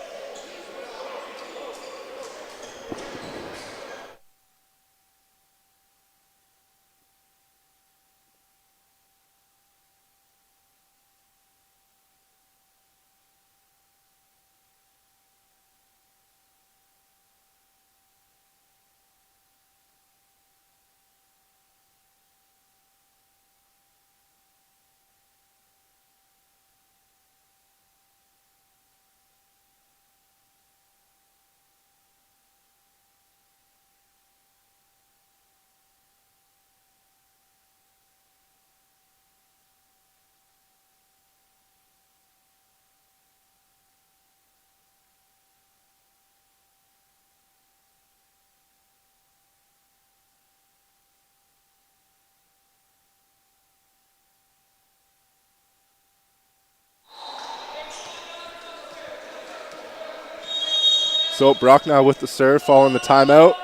So Brock now with the serve following the timeout.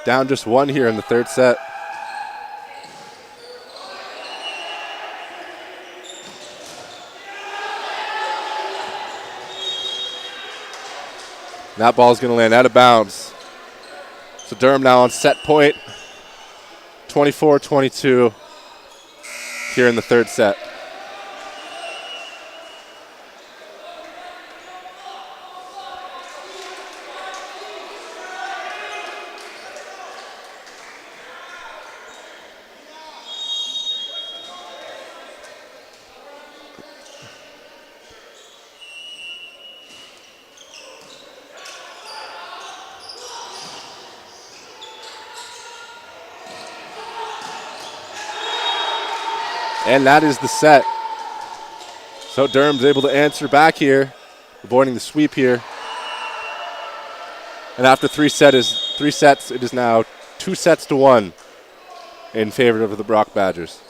Down just one here in the third set. And that ball is going to land out of bounds. So Durham now on set point. 24-22 here in the third set. And that is the set. So Durham's able to answer back here, avoiding the sweep here. And after three sets, it is now 2-1 in favor of the Brock Badgers.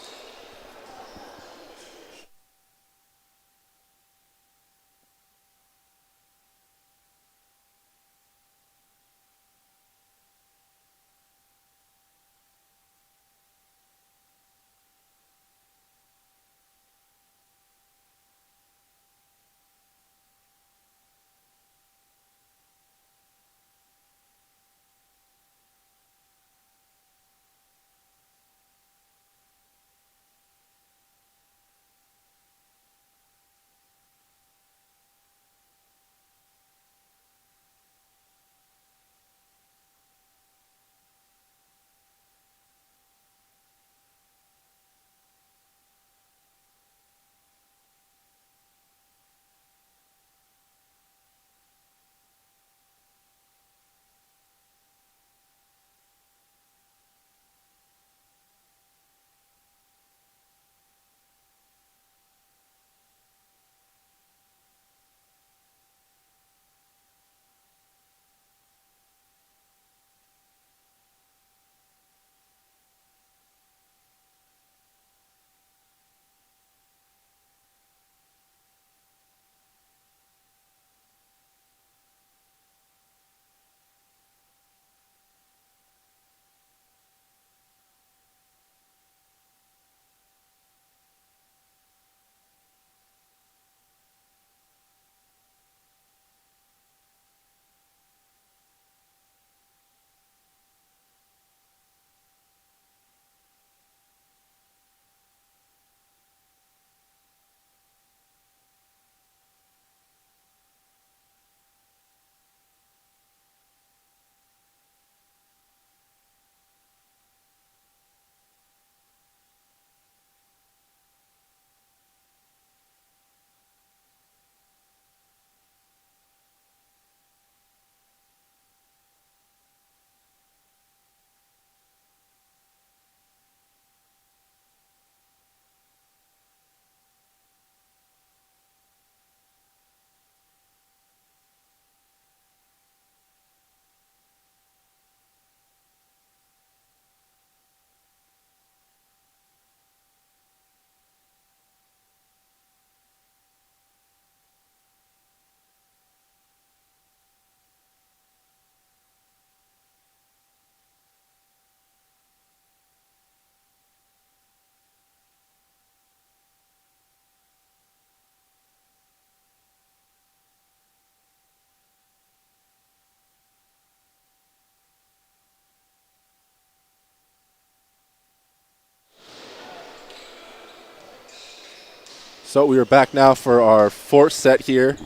So we are back now for our fourth set here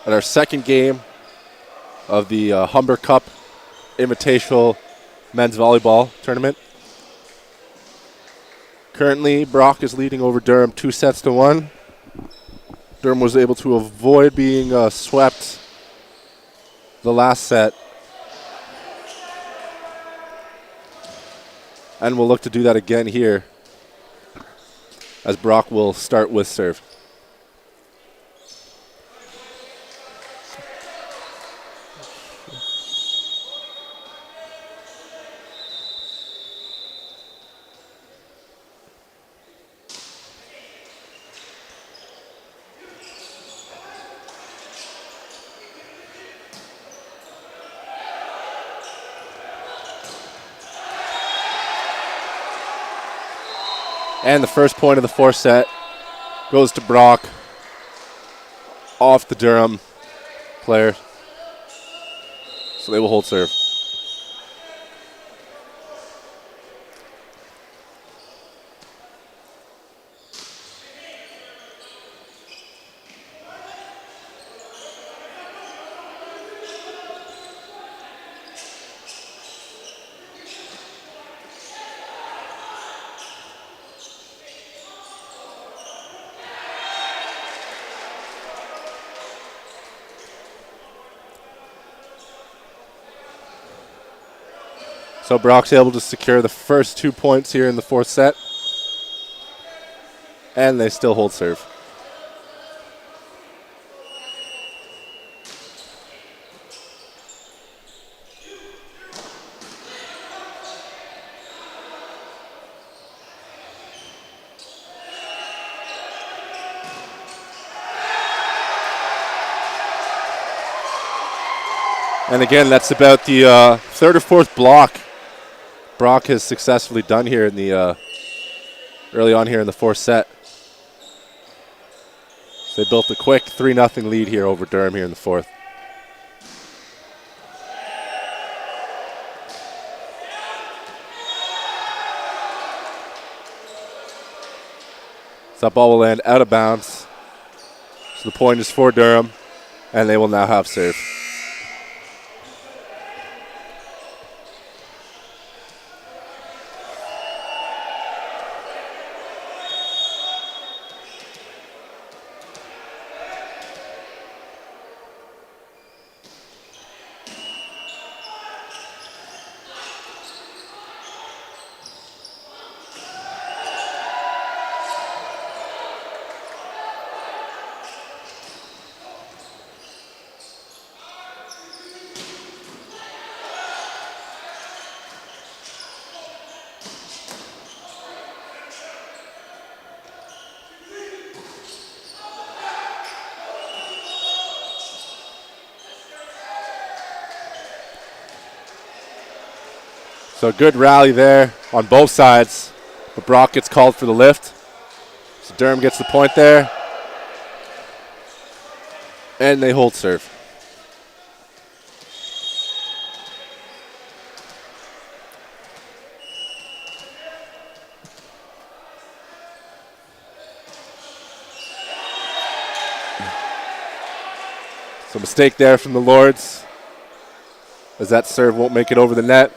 at our second game of the Humber Cup Invitational Men's Volleyball Tournament. Currently, Brock is leading over Durham 2-1. Durham was able to avoid being swept the last set. And we'll look to do that again here as Brock will start with serve. And the first point of the fourth set goes to Brock off the Durham player. So they will hold serve. So Brock's able to secure the first 2 points here in the fourth set. And they still hold serve. And again, that's about the third or fourth block Brock has successfully done here in the early on here in the fourth set. So they built a quick 3-0 lead here over Durham here in the fourth. So that ball will land out of bounds. So the point is for Durham, and they will now have serve. So a good rally there on both sides, but Brock gets called for the lift. So Durham gets the point there, and they hold serve. So mistake there from the Lords, as that serve won't make it over the net.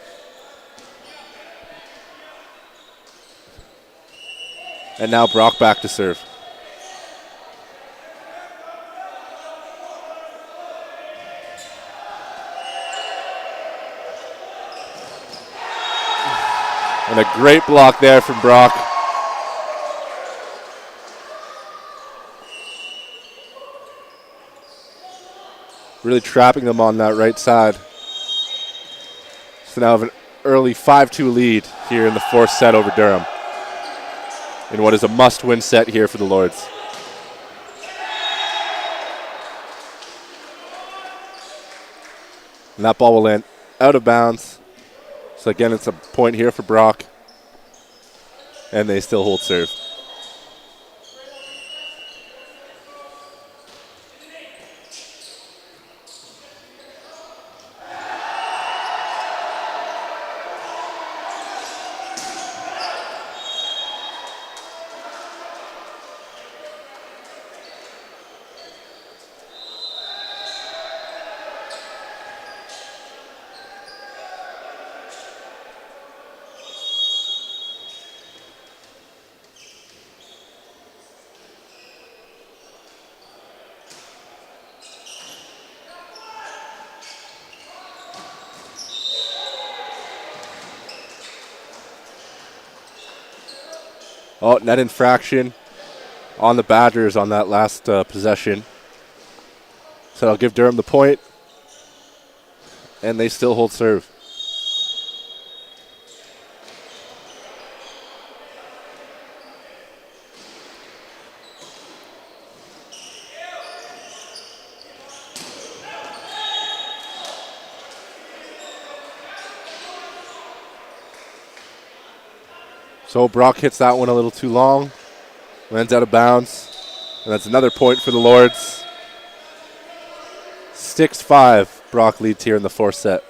And now Brock back to serve. And a great block there from Brock. Really trapping them on that right side. So now have an early 5-2 lead here in the fourth set over Durham, in what is a must-win set here for the Lords. And that ball will land out of bounds. So again, it's a point here for Brock. And they still hold serve. Oh, net infraction on the Badgers on that last possession. So that'll give Durham the point, and they still hold serve. So Brock hits that one a little too long, lands out of bounds, and that's another point for the Lords. 6-5, Brock leads here in the fourth set.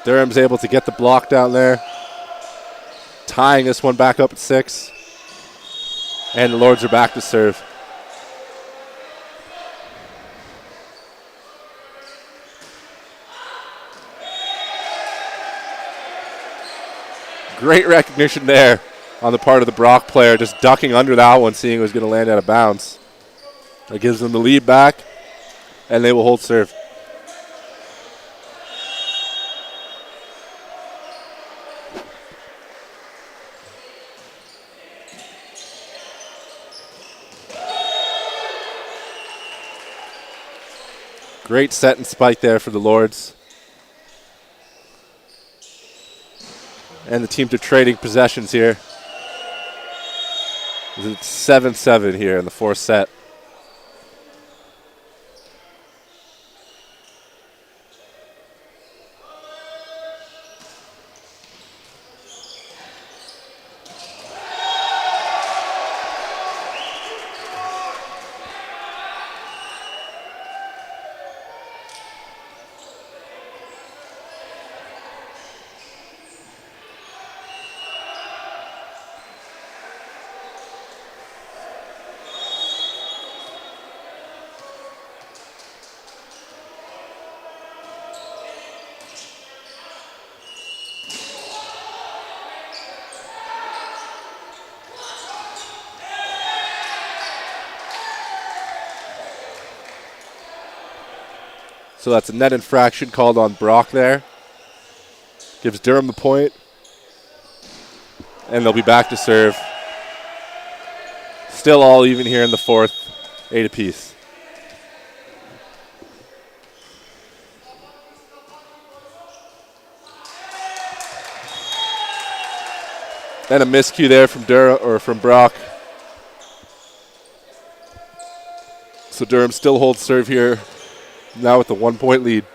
Durham's able to get the block down there, tying this one back up at 6. And the Lords are back to serve. Great recognition there on the part of the Brock player, just ducking under that one, seeing it was going to land out of bounds. That gives them the lead back, and they will hold serve. Great set and spike there for the Lords. And the teams are trading possessions here. It's 7-7 here in the fourth set. So that's a net infraction called on Brock there. Gives Durham the point. And they'll be back to serve. Still all even here in the fourth, 8 apiece. Then a miscue there from Durham or from Brock. So Durham still holds serve here, now with the 1-point lead.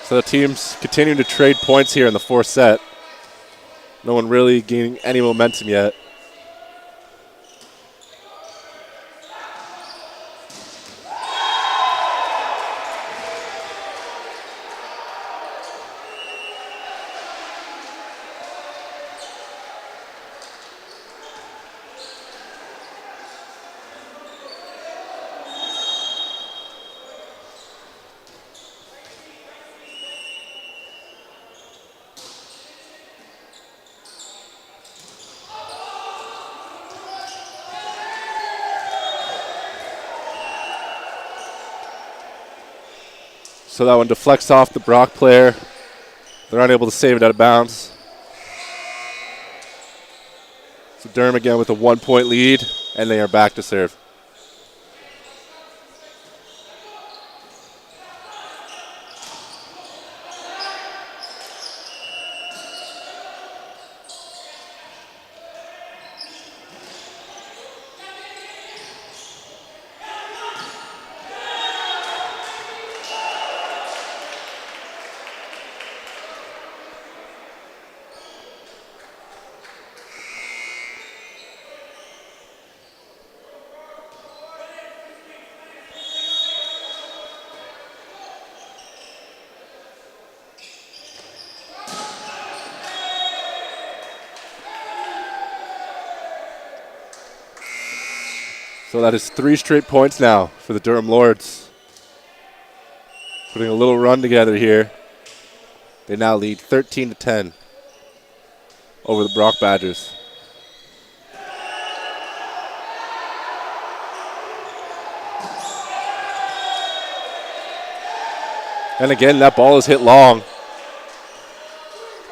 So the teams continue to trade points here in the fourth set. No one really gaining any momentum yet. So that one deflects off the Brock player. They're unable to save it out of bounds. So Durham again with a 1-point lead, and they are back to serve. So that is 3 straight points now for the Durham Lords. Putting a little run together here. They now lead 13-10 over the Brock Badgers. And again, that ball is hit long.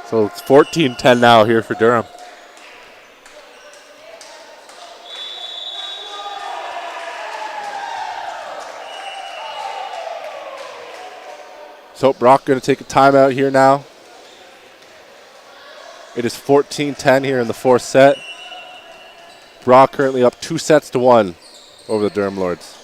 So it's 14-10 now here for Durham. So Brock going to take a timeout here now. It is 14-10 here in the 4th set. Brock currently up 2-1 over the Durham Lords.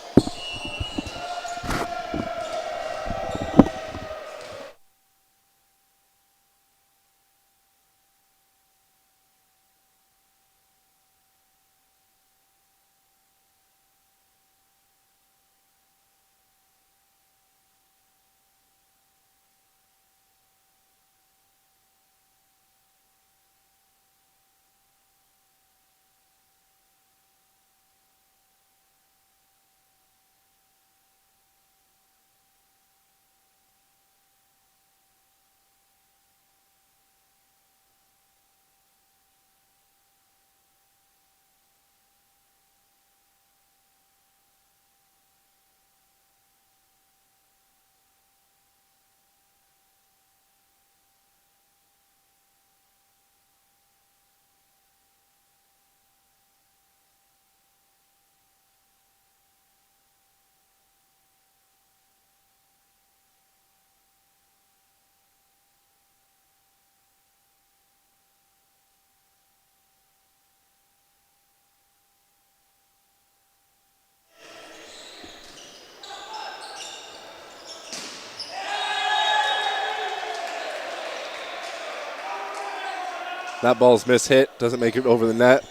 That ball's mishit, doesn't make it over the net.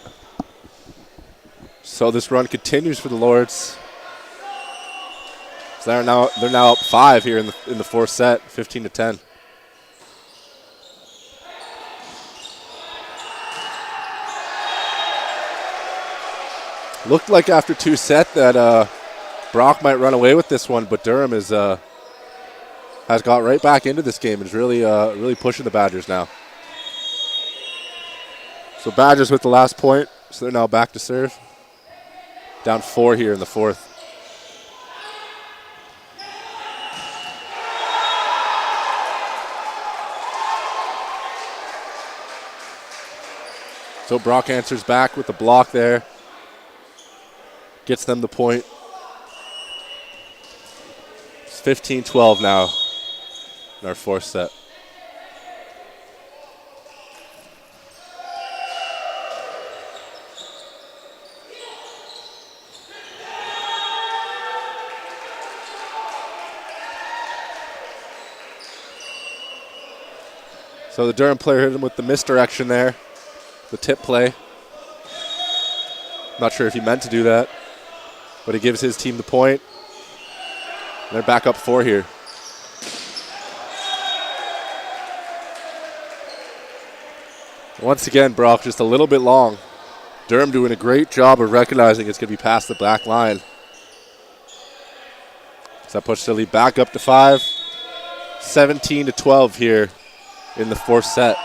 So this run continues for the Lords. So they're now up 5 here in the 4th set, 15-10. Looked like after 2 set that Brock might run away with this one, but Durham has got right back into this game and is really pushing the Badgers now. So Badgers with the last point, so they're now back to serve. Down 4 here in the 4th. So Brock answers back with the block there. Gets them the point. It's 15-12 now in our 4th set. So the Durham player hit him with the misdirection there, the tip play. Not sure if he meant to do that, but he gives his team the point. And they're back up 4 here. Once again, Brock just a little bit long. Durham doing a great job of recognizing it's going to be past the back line. So that puts the lead back up to 5. 17-12 here in the 4th set.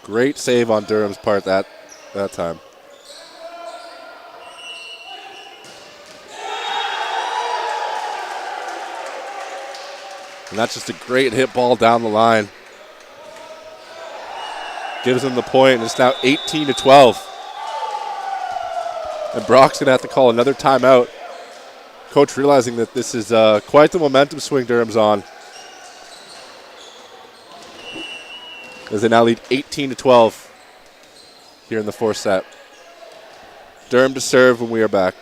Great save on Durham's part that time. And that's just a great hit ball down the line. Gives them the point, and it's now 18-12. And Brock's going to have to call another timeout. Coach realizing that this is quite the momentum swing Durham's on. As they now lead 18-12 here in the 4th set. Durham to serve when we are back.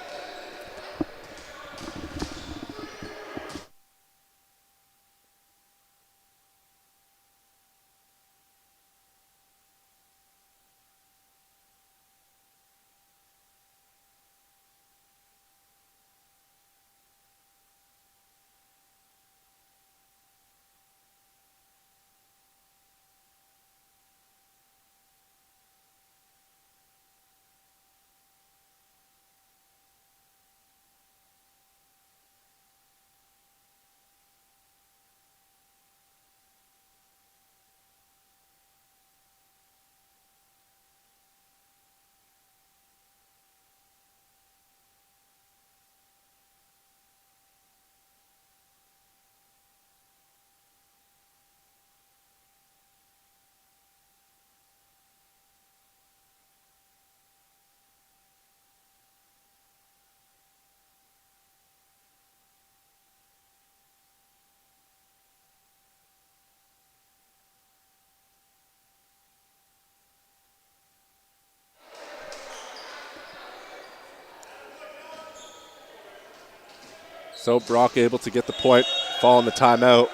So Brock able to get the point, following the timeout.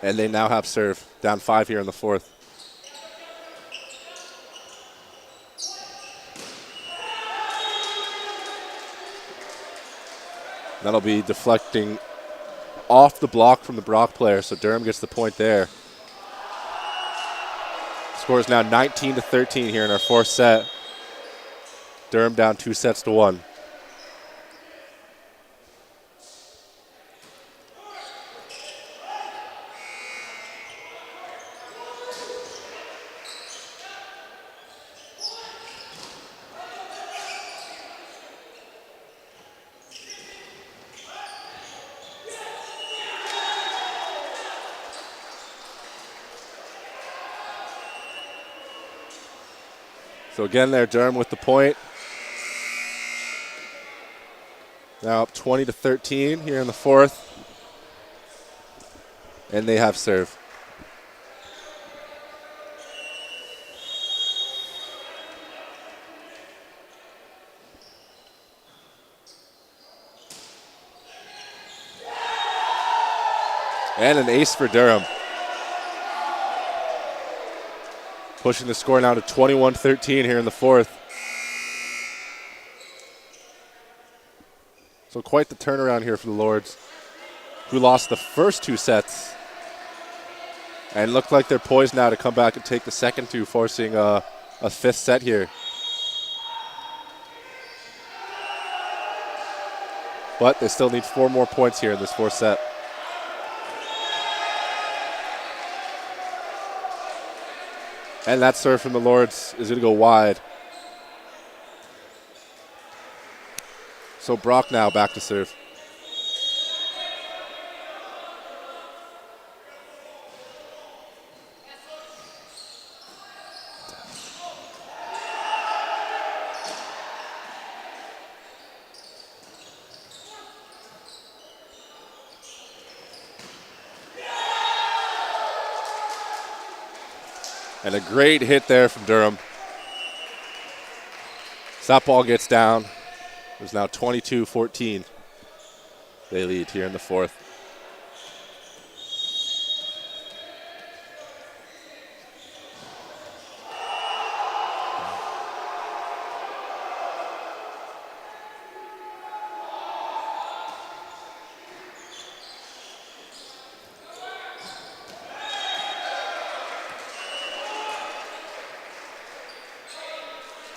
And they now have serve. Down 5 here in the fourth. That'll be deflecting off the block from the Brock player, so Durham gets the point there. Score is now 19-13 here in our fourth set. Durham down 2-1. So again there, Durham with the point. Now up 20-13 here in the fourth. And they have serve. And an ace for Durham. Pushing the score now to 21-13 here in the fourth. So quite the turnaround here for the Lords, who lost the first 2 sets and looked like they're poised now to come back and take the second 2, forcing a 5th set here. But they still need 4 more points here in this 4th set. And that serve from the Lords is going to go wide. So Brock now back to serve. And a great hit there from Durham. So that ball gets down. It's now 22-14. They lead here in the fourth.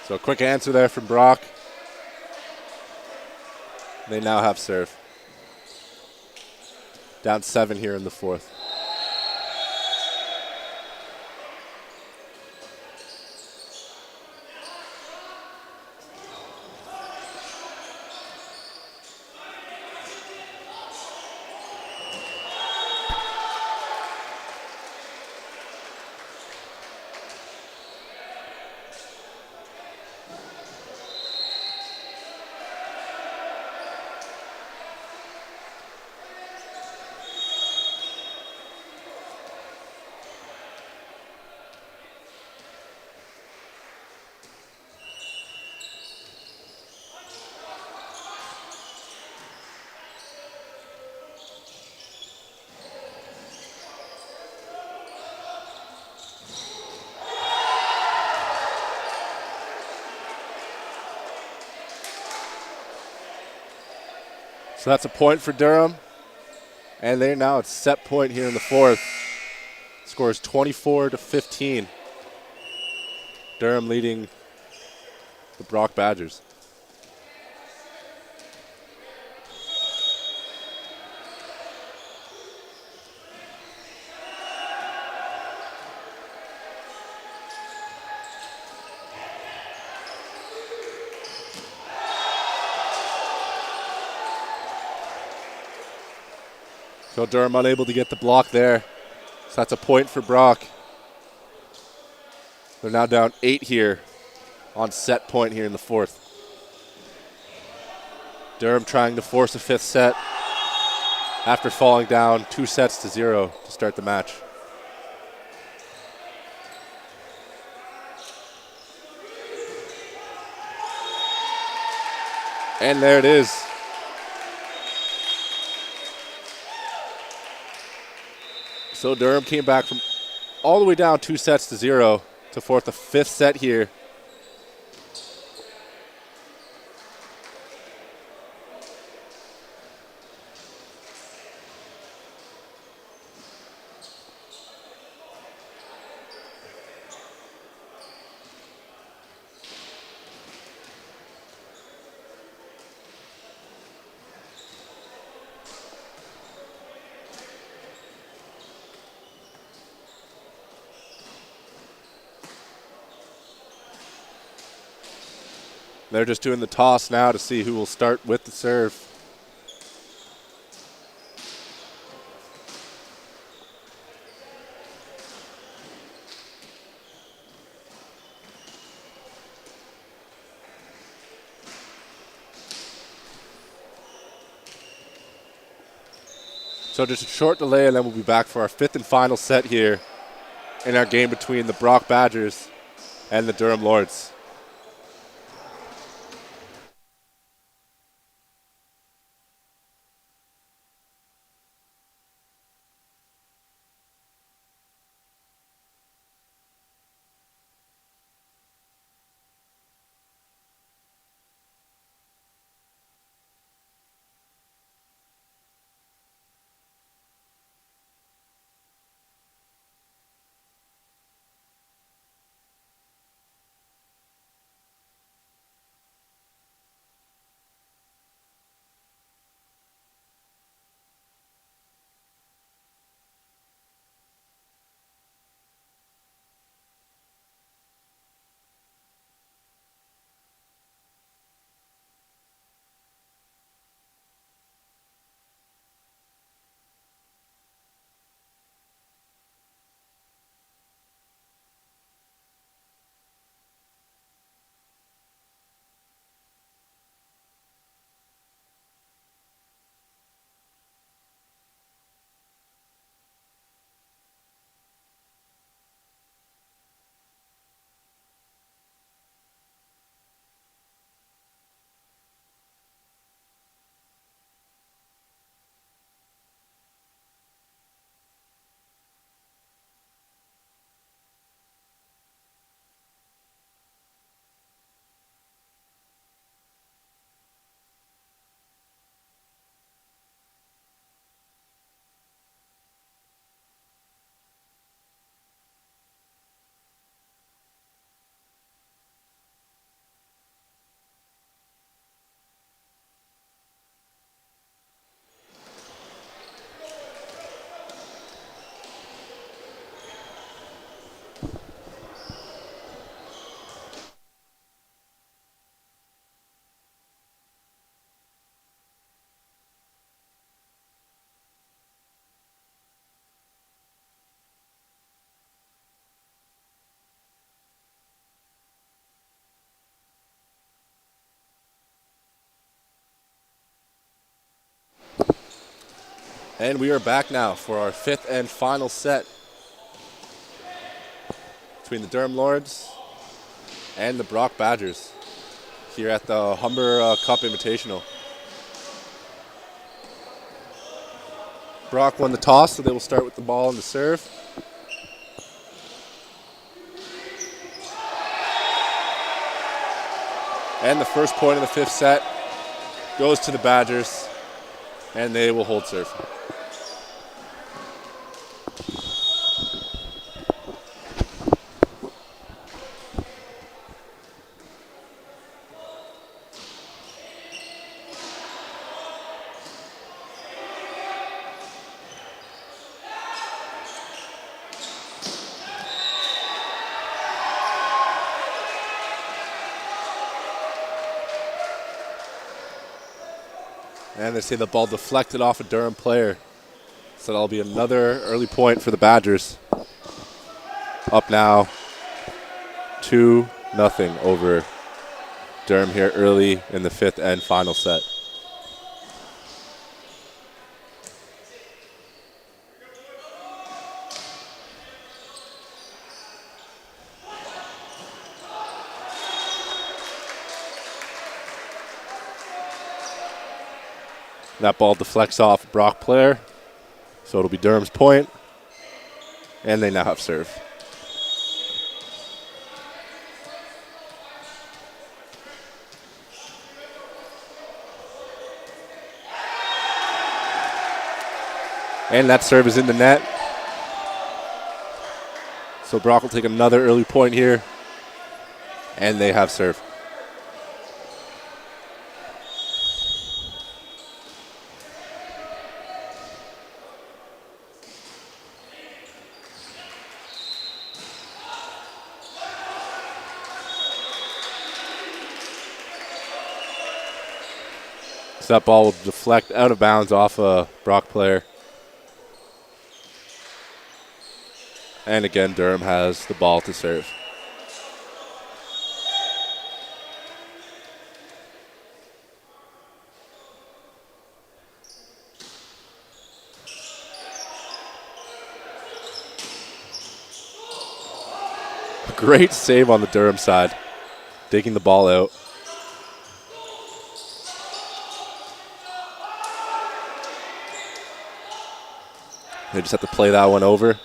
So a quick answer there from Brock. They now have serve. Down 7 here in the fourth. So that's a point for Durham. And they're now at set point here in the fourth. Score is 24-15. Durham leading the Brock Badgers. So Durham unable to get the block there. So that's a point for Brock. They're now down 8 here on set point here in the fourth. Durham trying to force a 5th set after falling down 2-0 to start the match. And there it is. So Durham came back from all the way down 2-0 to force the fifth set here. They're just doing the toss now to see who will start with the serve. So just a short delay, and then we'll be back for our fifth and final set here in our game between the Brock Badgers and the Durham Lords. And we are back now for our fifth and final set between the Durham Lords and the Brock Badgers here at the Humber Cup Invitational. Brock won the toss, so they will start with the ball and the serve. And the first point of the fifth set goes to the Badgers, and they will hold serve. And they say the ball deflected off a Durham player. So that'll be another early point for the Badgers. Up now 2-0 over Durham here early in the fifth and final set. That ball deflects off a Brock player, so it'll be Durham's point. And they now have serve. And that serve is in the net. So Brock will take another early point here. And they have serve. So that ball will deflect out of bounds off a Brock player. And again, Durham has the ball to serve. A great save on the Durham side, digging the ball out. They just have to play that one over.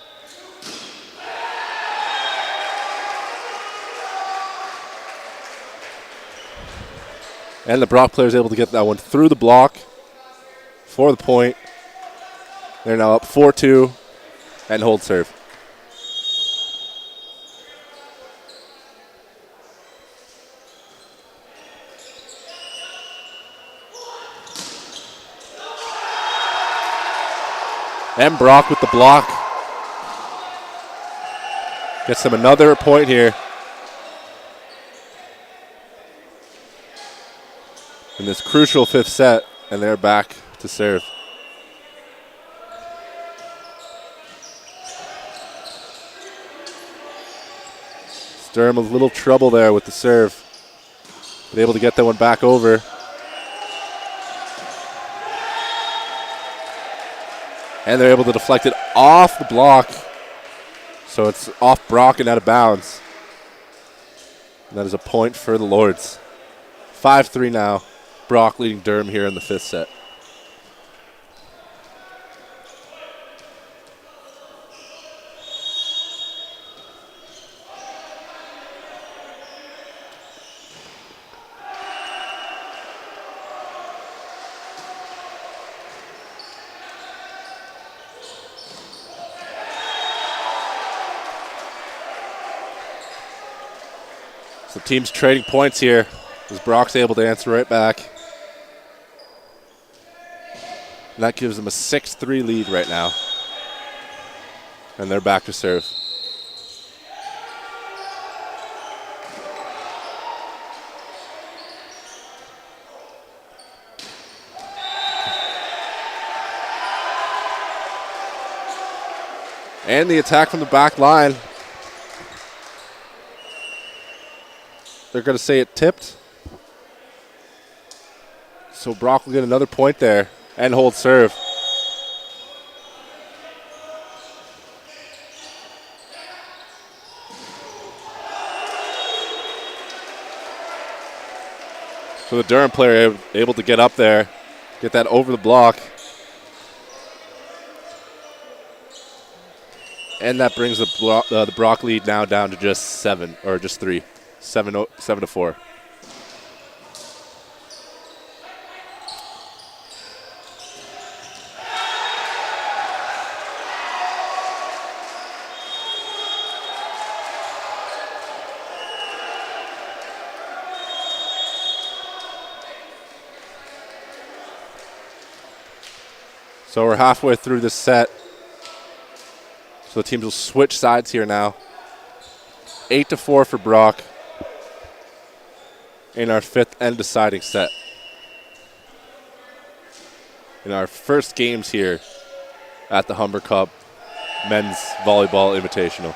And the Brock player is able to get that one through the block for the point. They're now up 4-2 and hold serve. And Brock with the block. Gets them another point here. In this crucial fifth set, and they're back to serve. Durham a little trouble there with the serve. But able to get that one back over. And they're able to deflect it off the block. So it's off Brock and out of bounds. And that is a point for the Lords. 5-3 now. Brock leading Durham here in the fifth set. So teams trading points here as Brock's able to answer right back. And that gives them a 6-3 lead right now. And they're back to serve. And the attack from the back line. They're going to say it tipped. So Brock will get another point there and hold serve. So the Durham player able to get up there, get that over the block. And that brings the Brock lead now down to just 7, or just 3. 7-4. So we're halfway through this set. So the teams will switch sides here now. 8-4 for Brock in our fifth and deciding set. In our first games here at the Humber Cup Men's Volleyball Invitational.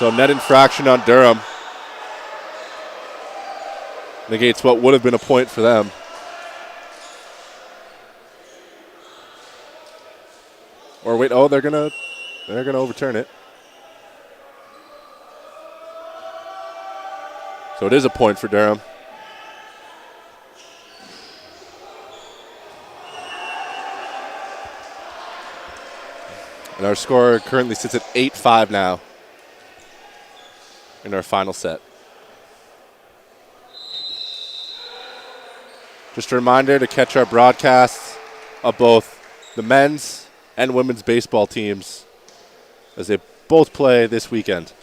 So net infraction on Durham. Negates what would have been a point for them. Or wait, oh, they're gonna overturn it. So it is a point for Durham. And our score currently sits at 8-5 now in our final set. Just a reminder to catch our broadcasts of both the men's and women's baseball teams as they both play this weekend.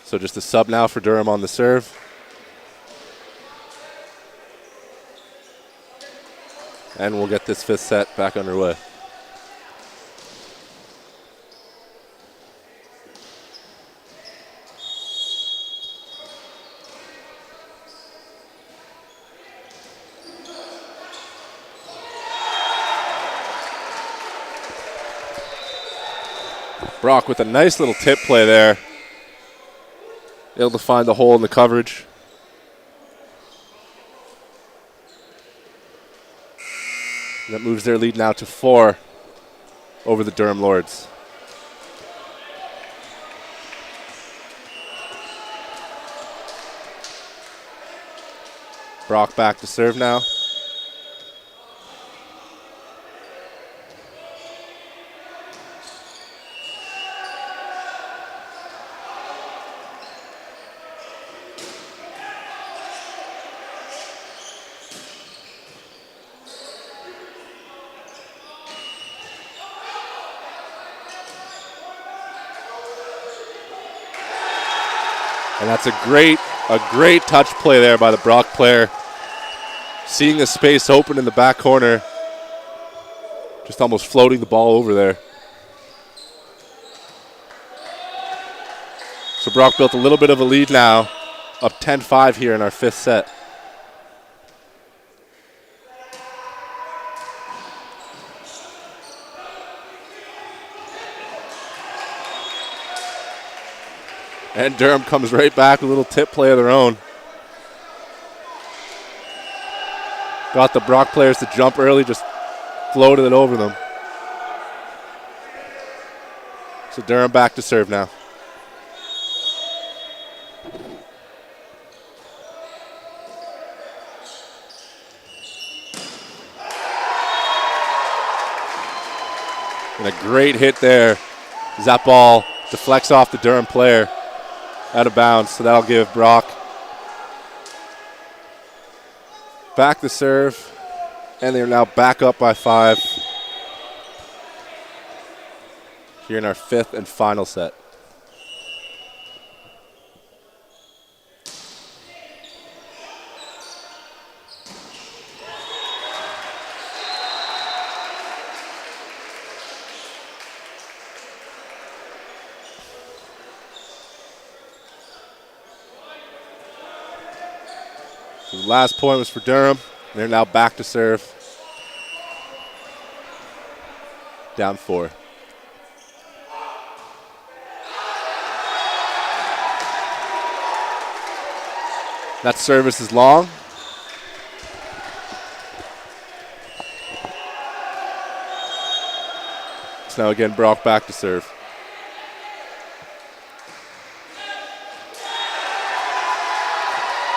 So just a sub now for Durham on the serve. And we'll get this fifth set back underway. Brock with a nice little tip play there. Able to find the hole in the coverage. And that moves their lead now to 4 over the Durham Lords. Brock back to serve now. And that's a great touch play there by the Brock player. Seeing the space open in the back corner. Just almost floating the ball over there. So Brock built a little bit of a lead now. Up 10-5 here in our fifth set. And Durham comes right back with a little tip play of their own. Got the Brock players to jump early, just floated it over them. So Durham back to serve now. And a great hit there as that ball deflects off the Durham player out of bounds. So that'll give Brock back the serve. And they're now back up by 5 here in our fifth and final set. So the last point was for Durham. They're now back to serve. Down 4. That service is long. So now again, Brock back to serve.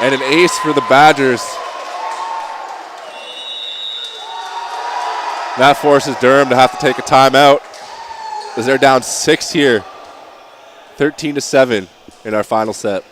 And an ace for the Badgers. That forces Durham to have to take a timeout as they're down 6 here. 13-7 in our final set.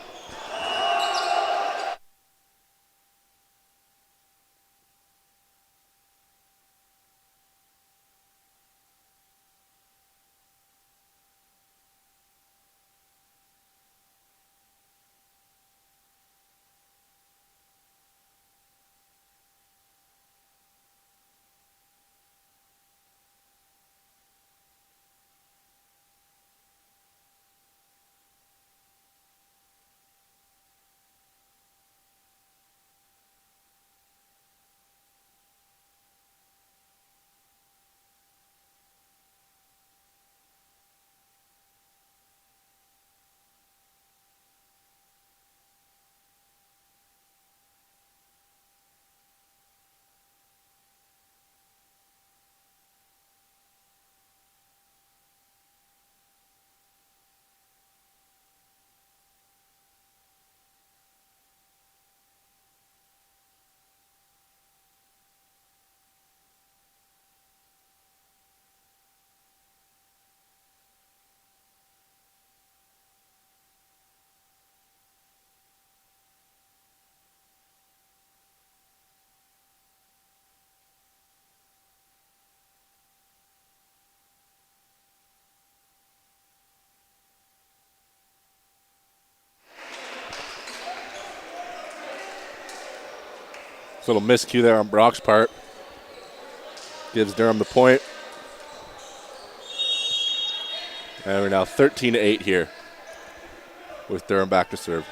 Little miscue there on Brock's part. Gives Durham the point. And we're now 13-8 here with Durham back to serve.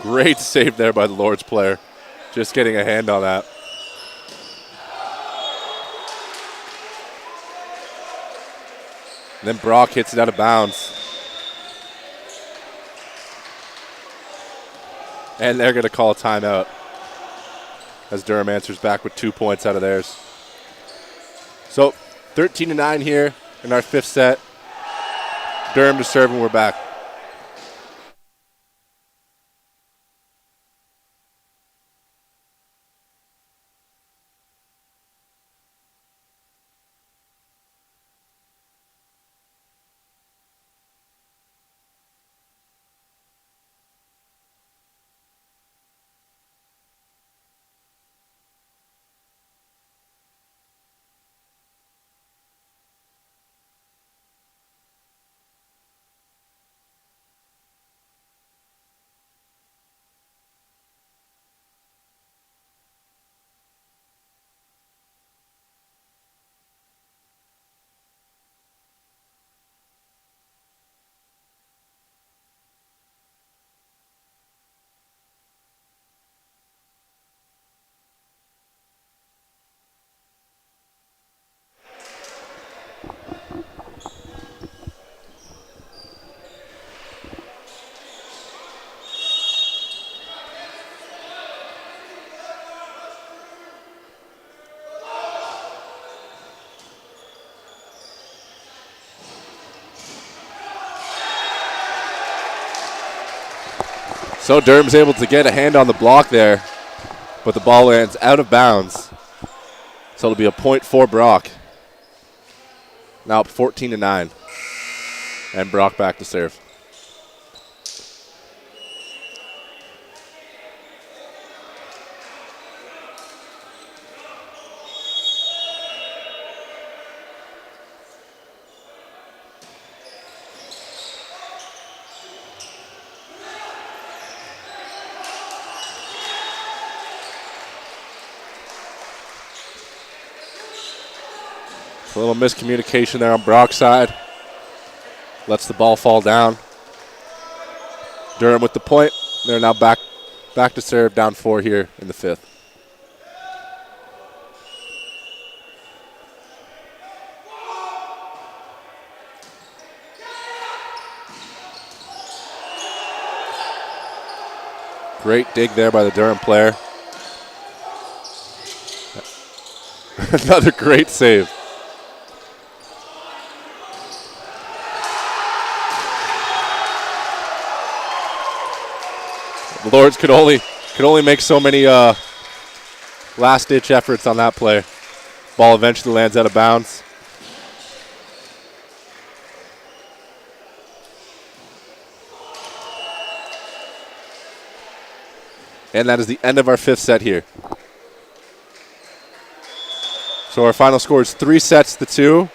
Great save there by the Lords player. Just getting a hand on that. And then Brock hits it out of bounds. And they're going to call a timeout as Durham answers back with 2 points out of theirs. So 13-9 here in our fifth set. Durham to serve, and we're back. So Durham's able to get a hand on the block there, but the ball lands out of bounds. So it'll be a point for Brock. Now up 14-9. And Brock back to serve. A little miscommunication there on Brock's side. Lets the ball fall down. Durham with the point. They're now back to serve, down 4 here in the fifth. Great dig there by the Durham player. Another great save. The Lords could only make so many last-ditch efforts on that play. Ball eventually lands out of bounds. And that is the end of our fifth set here. So our final score is 3-2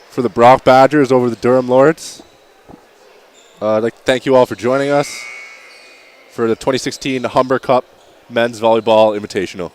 for the Brock Badgers over the Durham Lords. I'd like to thank you all for joining us for the 2016 Humber Cup Men's Volleyball Invitational.